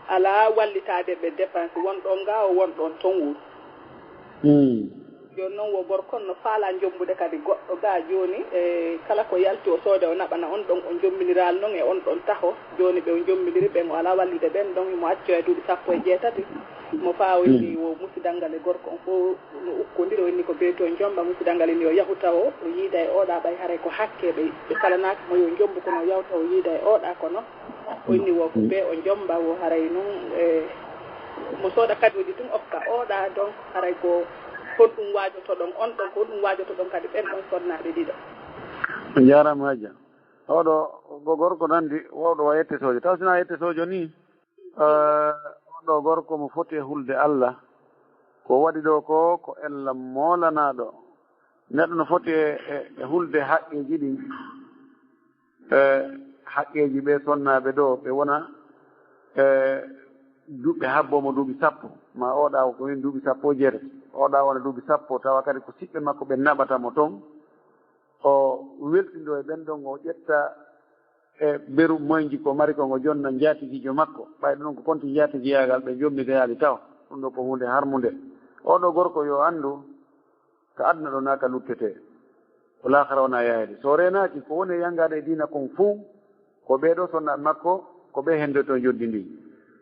ala wallitade ɓe dépense wonɗon ga o wonɗon toon wuro joni noon wo gorko no faala jombude kadi goɗɗo ga joni kala ko yalti o soode o naɓana on ɗon o jomminiral noon e on ɗon taho joni ɓe o jommidiri ɓen o ala wallide ɓen ɗon mo acco e duuɓi 17 mo fawini wo musidal ngal e gorko on fof no ukkodiri o inni ko beeto jomba musidal ngal inni o yahuta o yiida e oɗa ɓay haray ko hakke ɓe kalanaki mo yo jombu kono o yawta o yiida e oɗa kono o inni wo ko ɓe o jomba wo haray noon mo sooda kadi oji tun okka oɗa donc haray ko honɗum waajoto ɗon on ɗon ko ɗum waajoto ɗon kadi ɓen ɗon sonnaɓe ɗiɗo jarama haja oɗo go gorko nandi wowɗo wa yette sojo taw sina yette sojo ni oɗo gorko mo foti e hulde Allah ko waɗi ɗo ko ella molanaɗo neɗɗo no foti e hulde haqqeji ɗin haqqeji ɓe sonnaɓe ɗo ɓe wona duɓɓe habbomo duuɓi 10 ma oɗa ko woni duuɓi 17 oɗa wona duuɓi 10 tawa kadi ko siɓɓe makko ɓe naɓatamo toon o weltindo e ɓen ɗon o ƴetta e beru moyji ko mari ko ngo jonna jaatigijo makko ɓayɗo noon ko konti jaatigiyagal ɓe jommideyaali taw ɗum ɗo ko hunde harmude oɗo gorko yo anndu ko aduna ɗo naka luttete ko lahara wona yahede so renaki ko woni yangade e dina kon fuu ko ɓeɗo sonnaɓe makko ko ɓe hende to joddi ndi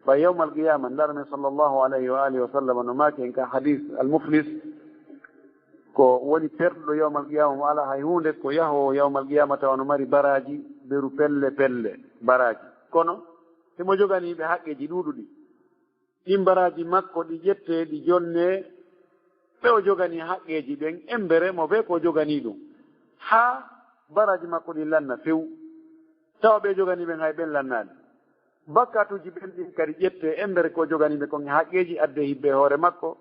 ɓay yawmal qiyama ndara men sallllahu alayhi wa alihi wa sallam no maaki en ka hadis almuflis ko woni perɗuɗo yawmal qiyama mo ala hay hunde ko yahowo yawmal qiyama tawa no mari baraji beru pelle baraji kono himo joganiɓe haqqeji ɗuɗuɗi ɗin baraji makko ɗi ƴette ɗi jonne ɓe o jogani haqqeji ɓen embere mo ɓe ko jogani ɗum ha baraji makko ɗin lanna few tawa ɓe jogani ɓen hay ɓen lannani bakkatuji ɓen ɗin kadi ƴette embere ko joganiɓe kon haqqeji adde hibbe hoore makko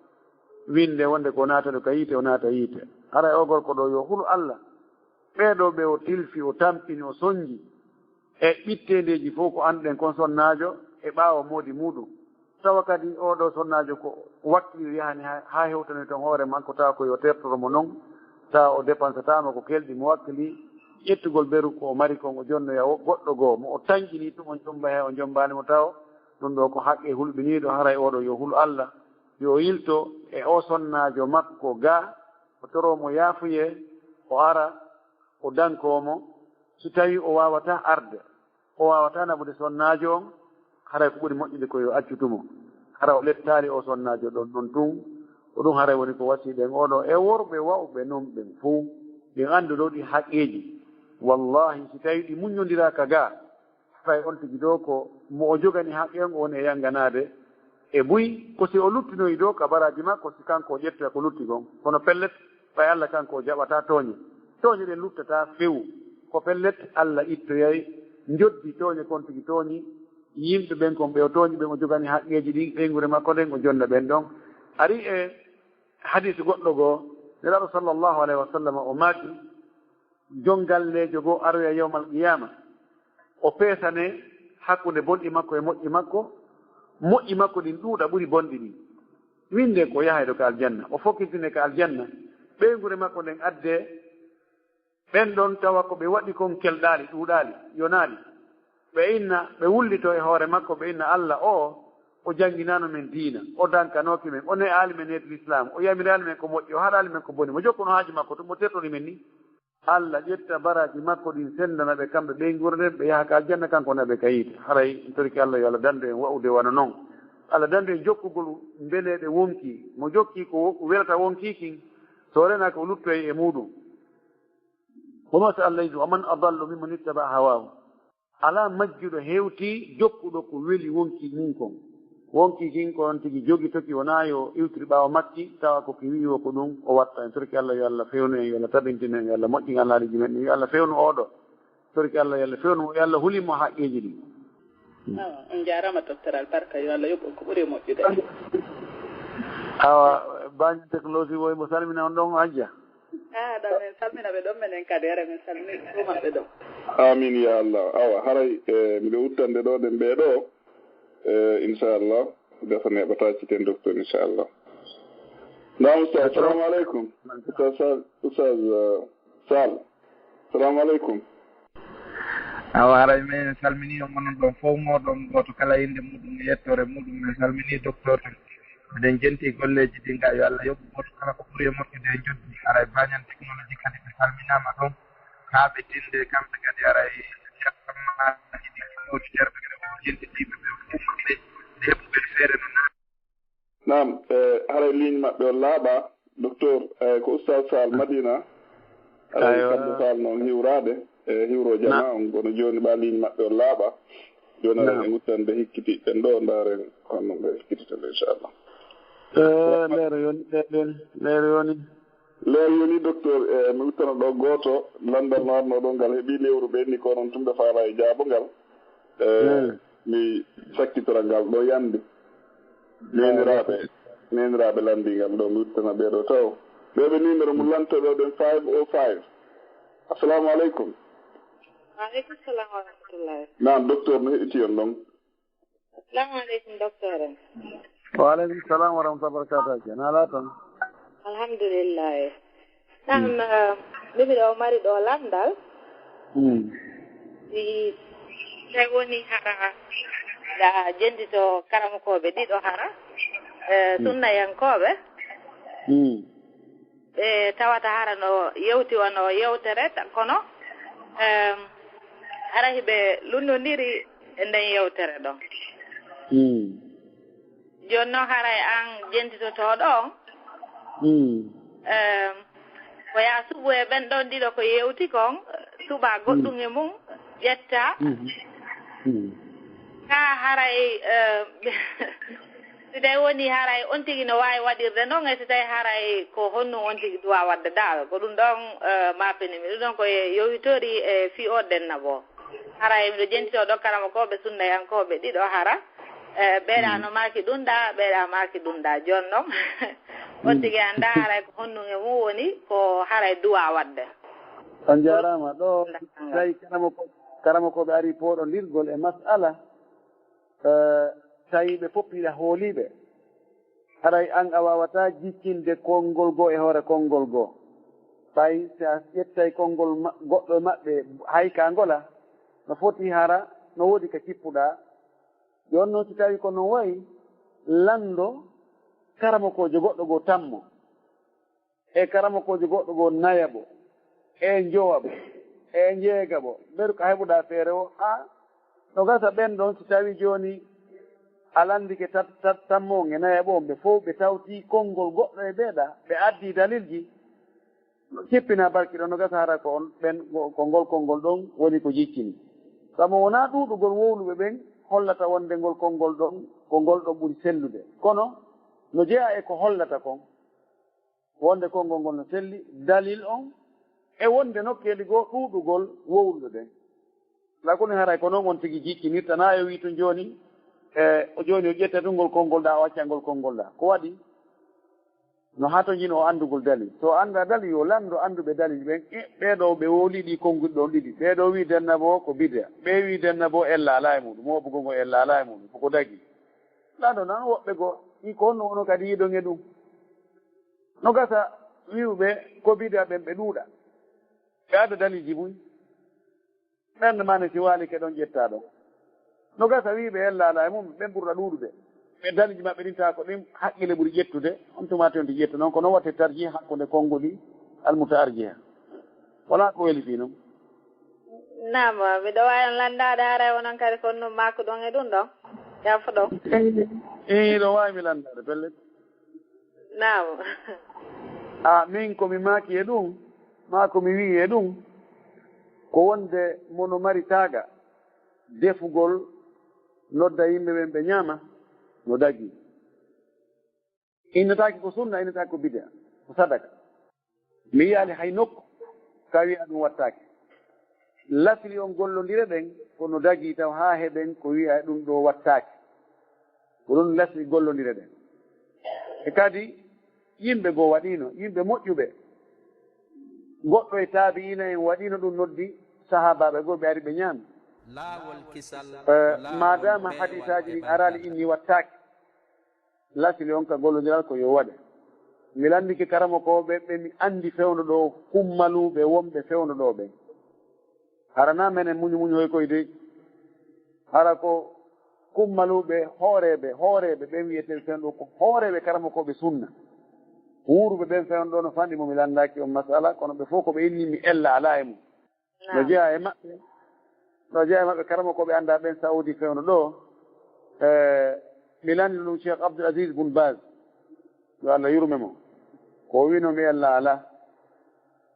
winde wonde ko naataɗo ka yiite o naata yiite haray o gorko ɗo yo hulu Allah ɓeeɗo ɓe o tilfi o tampini o soñji e ɓittendeji fof ko anduɗen kon sonnajo e ɓaawa moodi muɗum tawa kadi oɗo sonnajo ko wakkili yahani ha hewtani ton hoore makko tawa ko yo tertoromo noon tawa o dépensatama ko kelɗi mo wakkili ƴettugol beru ko mari kon o jonnoya goɗɗo goo mo o tañƴini ɗum on jomba he o jombanimo taw ɗum ɗo ko haqqe hulɓiniɗo haray oɗo yo hulu Allah yo yilto e o sonnajo makko ga o toromo yaafuye o ara o dankomo so tawi o wawata arde o wawata naɓude sonnajo on haray ko ɓuri moƴƴude ko yo accutumo hara o lettali o sonnajo ɗon ɗon tun ko ɗum haray woni ko wasiɗen oɗo e worɓe wawɓe noon ɓen fuu ɗin andu ɗo ɗi haqqeji wallahi si tawi ɗi muñodiraka ga haray on tigi ɗo ko mo o jogani haqqe on o woni e yanganade e buy ko si o luttinoyi ɗo ka baraji makko si kanko o ƴetta ko lutti gon kono pellet ɓay Allah kanko o jaɓata tooñe ɗen luttata few ko pellet Allah ittoyay joddi tooñe kon tigi tooñi yimɓe ɓen kon ɓe o tooñi ɓen o jogani haqqeji ɗi ɓeygure makko ɗen o jonna ɓen ɗon ari e hadise goɗɗo goo nelaɗo sallllahu alayhi wa sallam o maaki jongallejo goo aroya yawmal qiyama o peesane hakkude bonɗi makko e moƴƴi makko ɗin ɗuuɗa ɓuri bonɗi ɗin winde ko yahayɗo ka aljanna o fokkitine ka aljanna ɓeygure makko nden adde ɓen ɗon tawa ko ɓe waɗi kon kelɗaali ɗuuɗaali yonaali ɓe inna ɓe wullito e hoore makko ɓe inna Allah o jannginano men diina o dankanoki men o ne'aali men heetu l'islam o yamiraali men ko moƴƴi o haɗaali men ko boni mo jokkuno haaji makko to mo tertori men ni Allah ƴetta baraji makko ɗin sendana ɓe kamɓe ɓeygure nden ɓe yaha ka aljanna kanko naɓe ka yiite haray toriki Allah yo Allah dandu en wa'ude wano noon Allah dandu en jokkugol mbeleɗe wonki mo jokki ko welata wonkikin so rena ko luttoye e muɗum wono so Allah yiɗi waman adallu mimman ittaba hawahu ala majjuɗo hewti jokkuɗo ko weli wonki mum kon wonki kin ko on tigi jogi toki wona yo iwtiri ɓaawa makki tawa ko ki wiwo ko ɗum o watta en torki Allah yo Allah fewnu en yo Allah tabintina en yo Allah moƴƴin alaaliji men yo Allah fewnu oɗo torki Allah yo Allah fewnu yo Allah hulimo haqqeji ɗi on jarama docteur albarka yo Allah yoɓon ko ɓuuri moƴƴude awa bañi technologie woy mo salmina on ɗon hajja ɗon min salmina ɓe ɗon minen kadi ara min salmini ɗumaɓe ɗon amin ya allah awa haray miɗo uttande ɗo ɗen ɓeeɗo inchallah defa neɓataciten docteur inchallah nam oustaz assalamu aleykum oustaz sall assalamu aleykum awa haray min salmini on onon ɗon fof moɗon goto kala inde muɗum e yettore muɗum min salmini docteur eɗen jenti golleji ɗi nga yo allah yoɓu goto kala ko ɓuuri e moƴƴude e joddi haray bañan technologie kadi ɓe salminama ɗon kaaɓe tinde kamɓe kadi haray jammaji ɗi auditeur ɓe kadi jentitiɓe ɓe fummaɓe heɓuɓe feere no nam haray ligne maɓɓe o laaɓa docteur ko oustaz sall madina haray kamɓe sall noon hiwrade hiwro jama on gono joni ɓa ligne maɓɓe o laaɓa joni aɗa ɓe guttande hikkitiɗen ɗo ndaren honno ɓe hikkititende inchallah leero yoni leer yoni docteur mi wittano ɗo gooto landal no arno ɗo ngal heeɓi lewru ɓe ni ko noon tumɓe faala e jaabo ngal mi sakkitora ngal ɗo yande neniraɓe landingal ɗo mi wittana ɓeeɗo taw ɓeɓe numéro mo lantoɗo ɗen 505 assalamu aleykum waaleykum salam wa rahmatullahi nan docteur no heɗiti on ɗon assalamu aleykum docteur en waaleykum salam wa rahmatullah barakatuh na ala toon alhamdulillahi nam mimiɗo mari ɗo landal si tawi woni hara da jendito karamokoɓe ɗiɗo hara sunnayankoɓe ɓe tawata hara no yewti wono yewtere kono hara hiɓe lundodiri e nden yewtere ɗon joni noon haray an jentitotoɗo ko ya suɓu e ɓen ɗon ɗiɗo ko yewti kon suɓa goɗɗum e mum ƴetta ka haray si tawi woni haray on tigi no wawi waɗirde noon e si tawi haray ko honnu on tigi duwa wadde dal ko ɗum ɗon mapinimi ɗum ɗon koye yowitori e fi'oɗen nabo haray miɗo jentitoɗo karama koɓe sunnayankoɓe ɗiɗo hara ɓeeɗa no maki ɗumɗa ɓeeɗa maki ɗumɗa joni noon on tigi anda haray ko honnu e mum woni ko haray duwa wadde on jarama ɗo tawi karama koɓe ari pooɗo ndirgol e masala tawi ɓe poppiɗa hooliɓe haray an a wawata jikkinde konngol goo e hoore konngol goo ɓay sa ƴettay konngol goɗɗo e maɓɓe hayka ngola no foti hara no woodi ka cippuɗa joni noon si tawi ko non wayi lando karamakojo goɗɗo goo tammo e karamakojo goɗɗo goo nayaɓo e jowaɓo e jeegaɓo mbeɗa ko heɓuɗa feere o no gasa ɓen ɗon si tawi joni alandike tammo e nayaɓo ɓe fof ɓe tawti konngol goɗɗo e ɓeeɗa ɓe addi dalilji cippina barki ɗo no gasa hara ko on ɓen ko ngol konngol ɗon woni ko jiccini sabu wona ɗuɗugol wowluɓe ɓen hollata wonde ngol konngol ɗon ko ngol ɗon ɓuri sellude kono no jeeya e ko hollata kon wonde konngol ngol no selli dalil on e wonde nokkeli goo ɗuɗugol wowluɓe ɓen lakoni haray ko noon on tigi jiccinirta na e wi to joni joni o ƴetta ɗum konngol ɗa o acca ngol konngol ɗa ko waɗi no hato jino o andugol dalil so anda dalil yo lando anduɓe dalil ɓen ɓeeɗo ɓe wowliɗi konngol ɗon ɗiɗi ɓeeɗo wi denna bo ko bidea ɓe wi denna bo ella ala e muɗum moɓugo ngo ella ala e muɗum koko dagi lando nan woɓɓe goo i ko honno ono kadi yiɗon e ɗum no gasa wiwɓe ko bidea ɓen ɓe ɗuuɗa ɓe adda dalilji mum ɓernde mane si waali ke ɗon ƴetta ɗon no gasa wiɓe ella ala e mum ɓen ɓurɗa ɗuuɗuɓe ɓe daliji maɓɓe ɗinta ko ɗin haqqille ɓuuri ƴettude on tumati onti ƴetta noon ko noon watte tarji hakkude konngoli almuta arjiha wala ko weliti noon nam miɗo wawi on landade haray wonon kadi ko ɗum makko ɗon e ɗum ɗon yafo ɗon ɗo wawi mi landade pellet nam min komi maaki e ɗum ma komi wi e ɗum ko wonde mono mari taaga defugol nodda yimɓe ɓen ɓe ñaama no dagi innetaki ko sunna innetaki ko bidea ko sadaka mi yiyali hay nokku ka wiya ɗum wattake lasli on gollodire ɗen kono dagi taw haa heɓen ko wiya ɗum ɗo wattaaki ko ɗum lasmi gollondire ɗen e kadi yimɓe goo waɗino yimɓe moƴƴuɓe goɗɗo e taabiina en waɗino ɗum noddi sahabaɓe goo ɓe ari ɓe ñaami madama hadisaji ɗin arali inni wattaaki lasli on ka gollodiral ko yo waɗe mi landike karamo ko ɓe mi andi fewno ɗo kummaluɓe wonɓe fewno ɗo ɓen harana menen muñu hoy koye dey hara ko kummaluɓe hooreɓe ɓen wiyeten fewno ɗo ko hooreɓe karamo koɓe sunna wuuruɓe ɓen fewno ɗo no fanɗi mo mi landaki on masala kono ɓe fof koɓe inni mi ella ala e mum no jeeya e maɓɓe karamo koɓe anda ɓen saudi fewno ɗo mi landi ɗum cheikh abdoul asis boune base yo allah yurme mo ko wino mi ella ala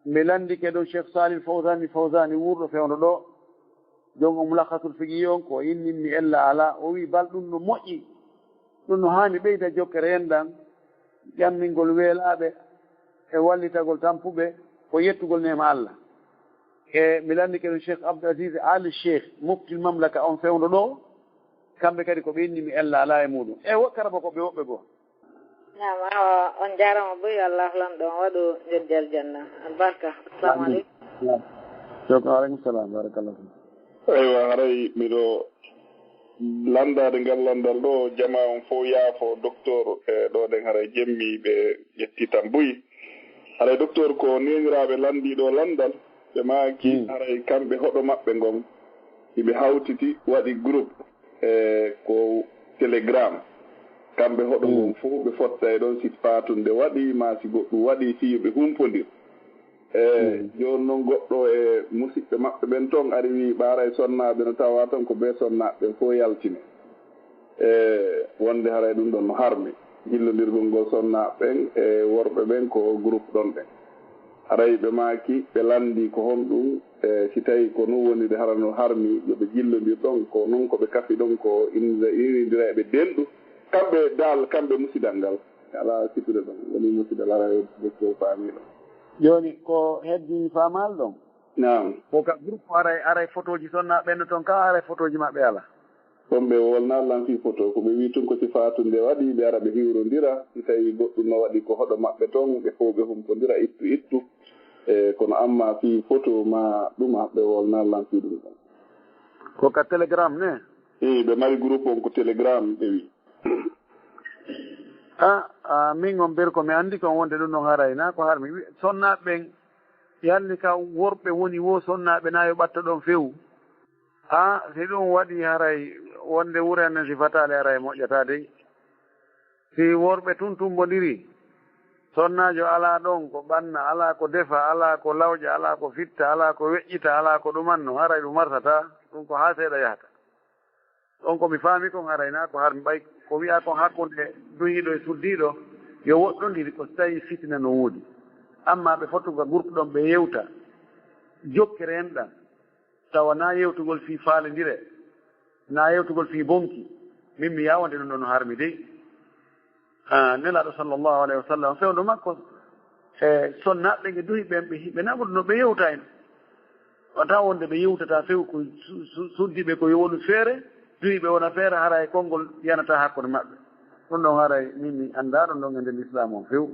mi landike ɗum cheikh salil fawsani wuurɗo fewno ɗo jon o mulakatul figi on ko inni mi ella ala o wi bal ɗum no moƴƴi ɗum no hani ɓeyda jokkere henɗan ƴammingol weelaɓe e wallitagol tampuɓe ko yettugol nema allah e mi landike ɗum cheikh abdoul asis ali cheikh muftil mamlaka on fewno ɗo kamɓe kadi ko ɓe inni mi ella ala e muɗum e wokkara ba ko ɓe woɓɓe goo nama on jarama boyi allah lanɗo on waɗu joddi aljanna albarka assalamu aleykum joko aleykum salam barakallah eywa haray miɗo landade ngal landal ɗo jama on fof yaafo docteur e ɗo ɗen haray jemmi ɓe ƴetti tan boyi haray docteur ko neniraɓe landiɗo landal ɓe maaki haray kamɓe hoɗo maɓɓe ngon hiɓe hawtiti waɗi groupe e ko télégramme kamɓe hoɗo ngon fof ɓe fotta e ɗon si fatunde waɗi ma si goɗɗum waɗi fi ɓe humpodir joni noon goɗɗo e musidɓe maɓɓe ɓen toon ari wi ɓaara e sonnaɓe no tawa tan ko ɓe sonnaɓe fof yaltine wonde haray ɗum ɗon no harmi jillodirgol ngol sonnaɓen e worɓe ɓen ko groupe ɗon ɓen haray ɓe maaki ɓe landi ko honɗum si tawi ko non woni de hara no harmi yoɓe jillodir ɗon ko noon koɓe kafi ɗon ko inidira eɓe denɗu kamɓe dal kamɓe musidal ngal ala siftude ɗon woni musidal ara docteur faami ɗon joni ko heddi famal ɗon nam ko ka groupe aray photo ji sonna ɓenne toon ka aray photo ji maɓɓe ala ɗon ɓe wolnallan fi photo koɓe wi tun ko si fatunde waɗi ɓe ara ɓe hiwrodira si tawi goɗɗum no waɗi ko hoɗo maɓɓe toon ɓe fof ɓe humkodira ittu e kono amma fi photo ma ɗum ɓe wolnallan fi ɗum ɗon ko ka télégramme ne ɓe mari groupe on ko télégramme ɓe wi min on ber ko mi andi kon wonde ɗum ɗon harayna ko harmi sonnaɓe ɓen yalni ka worɓe woni wo sonnaɓe na yo ɓatta ɗon fewu si ɗum waɗi haray wonde wure annen si fatale haray moƴƴata dey si worɓe tun tumbodiri sonnajo ala ɗon ko ɓanna ala ko defa ala ko lawƴa ala ko fitta ala ko weƴƴita ala ko ɗumanno haray ɗum martata ɗum ko ha seeɗa yahata ɗon komi faami kon harayna ko harmi ɓay ko wiya kon hakkunde duyiɗo e suddiɗo yo woɗɗodiri ko so tawi fitina no woodi amma ɓe fottuga groupe ɗon ɓe yewta jokkere en ɗan tawa na yewtugol fi faalidire na yewtugol fi bonki min mi yawande ɗum ɗon no harmi dey nelaɗo sallllahu alayhi wa sallam fewndo makko e sonnaɓe ge duhi ɓen ɓe naɓuɗo no ɓe yewta en wata wonde ɓe yewtata few ko suddiɓe ko woni feere duyiɓe wona feere hara e konngol yanata hakkude maɓɓe ɗum ɗon haray min mi annda ɗum ɗon e nder l'islam on few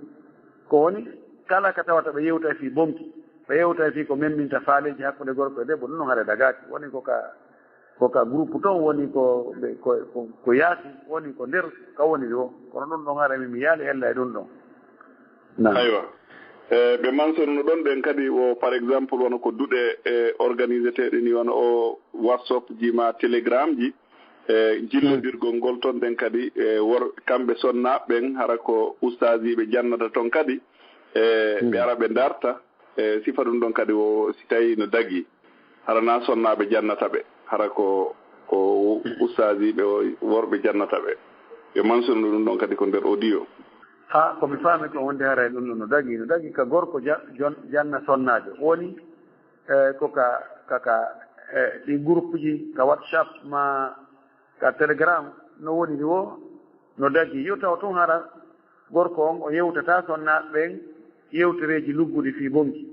ko woni kala ka tawata ɓe yewta e fi bonki ɓe yewta e fi ko memminta faaleji hakkude gorko e debbo ɗum ɗon haare dagaki woni koka groupe toon woni ko yaasi woni ko nder ka woni ɗo kono ɗum ɗon haara min mi yaali ella e ɗum ɗon aywa ɓe mansoruno ɗon ɗen kadi o par exemple wona ko duɗe e organiséteɗe ni wona o whatsapp ji ma télégramme ji jillodirgol ngol toon ɗen kadi kamɓe sonnaɓeɓen hara ko ustasiɓe jannata toon kadi ɓe ara ɓe darta sifa ɗum ɗon kadi o si tawi no dagi hara na sonnaɓe jannata ɓe hara ko ustasiɓe worɓe jannata ɓe ɓe mansoruno ɗum ɗon kadi ko nder audio komi faami ko wonde haray ɗum ɗon no dagi ka gorko janna sonnajo woni kaka ɗi groupe ji ka whatsapp ma ka télégramme no woni ni wo no dagi yo taw tun hara gorko on o yewtata sonnaɓe ɓen yewtereji lugguɗi fi bonki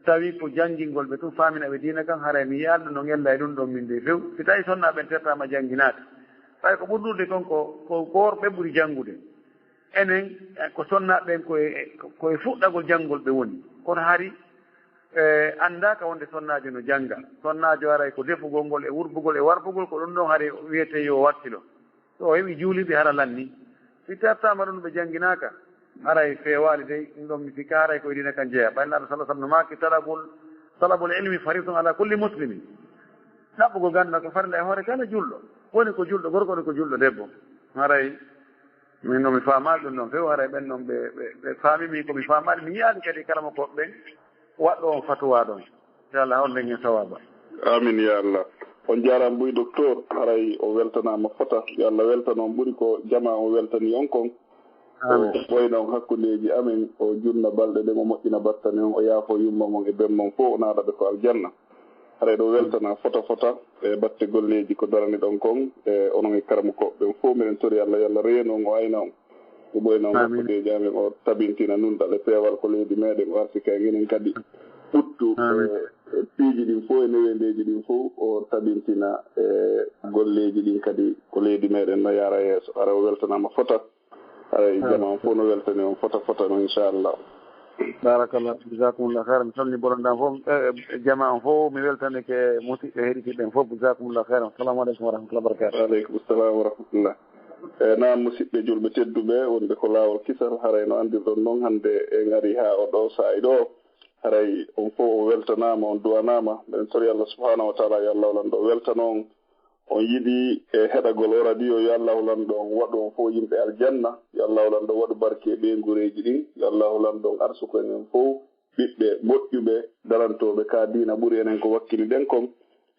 tawi ko janngingol ɓe tun faamina ɓe diina kan haray mi yaalno no ngella e ɗum ɗon min de few si tawi sonnaaɓe tertama jannginaade ɓay ko ɓurdude kon ko worɓe ɓuri janngude enen ko sonnaaɓen koye fuɗɗagol janngol ɓe woni kono hari anndaaka wonde sonnaajo no jannga sonnaajo haray ko defugol ngol e wurbugol e warbugol ko ɗum ɗon hari wiyete yo wattilo so o heɓi juuliɓe hara lanni si tertama ɗum ɓe jannginaaka haray feewaali dey ɗum ɗon mi sikka haray koye dina kan jeeya ɓaynaɗo sallah sallam no maaki talabul ilmi faridun ala kulli muslimin ɗaɓɓugol ganduɗa ko farilla e hoore kala julɗo woni ko julɗo gorko woni ko julɗo debbo haray min noon mi faamaali ɗum noon few haray ɓen noon ɓe faamimi komi faamaali mi yiyaani kadi kalama koɓe ɓen waɗɗo on fatuwa ɗon inchallah hawnden gen sawaba amin ya allah on jaaraama ɓuy docteur haray o weltanaama fota yo allah welta noon ɓuri ko jama o weltani on kon o ɓoy noon hakkundeji amen o junna balɗe ɗen o moƴƴina battane on o yaafo yumma mon e ben mon fof o naataɓe ko aljanna haray ɗo weltana fota e batte golleji ko darani ɗon kon e onon e karama koɓɓen fof miɗen tori allah yo allah reeno on o ayna on o ɓoy noon hakkundeji amen o tabintina nunɗal e peewal ko leydi meɗen o arsi kay genen kadi ɓuttu piiji ɗin fof e newendeji ɗin fof o tabintina e golleji ɗin kadi ko leydi meɗen no yaara yeeso ara o weltanama fota haray jama on fof no weltani on fota no inchallah barakallah jasakumullah hairan mi salmini bolonɗan fof jama on fof mi weltanike musidɓe heɗitiɓen fof jasakumullah hairan assalamu aleykum wa rahmatullah barakatu aleykum salam wa rahmatullah naam musidɓe julɓe tedduɓe wonɓe ko laawol kisal haray no andirɗon noon hannde en ari ha o ɗo saayi ɗo haray on fof o weltanama on duwanama mbeɗen tori allah subhanahu wa taala yo allah holan ɗo weltano on yiɗi e heɗagol o radio yo allah holan ɗon waɗu on fof yimɓe aljanna yo allah holan ɗon waɗu barke ɓeygureji ɗin yo allah holan ɗon arsuko enen fof ɓiɓɓe moƴƴuɓe darantoɓe ka dina ɓuuri enen ko wakkili ɗen kon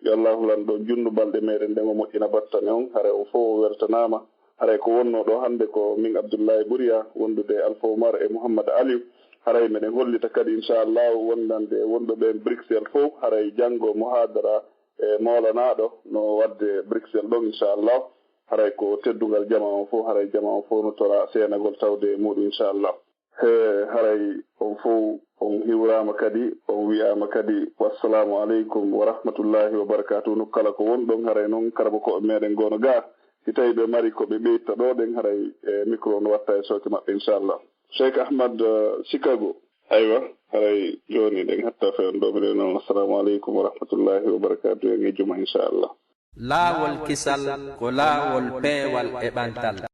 yo allah holan ɗon junnu balɗe meɗen nden o moƴƴina battane on haray on fof o weltanama haray ko wonno ɗo hannde ko min abdoullahi ɓuriya wondude alpha oumar e mouhammad aliou haray meɗen hollita kadi inchallah wondande wonɓe ɓen bruxelles fof haray janggo mohadara e molanaɗo no wadde bruxelles ɗon inchallah haray ko teddugal jama on fof haray jama on fof no tora senagol tawde muɗum inchallah haray on fof on hiwrama kadi on wiyama kadi wassalamu aleykum wa rahmatullahi wa barakatuh no kala ko wonɗon haray noon karaba koɓe meɗen gono ga si tawi ɓe mari koɓe ɓeyta ɗo ɗen haray micro no watta e soke maɓɓe inchallah cheikh ahmad chicago aywa haray joni ɗen hatta fewn ɗo miɗen noon assalamu aleykum wa rahmatullahi wa barakatuh en e juma inchallah laawol kisal ko laawol peewal e ɓantal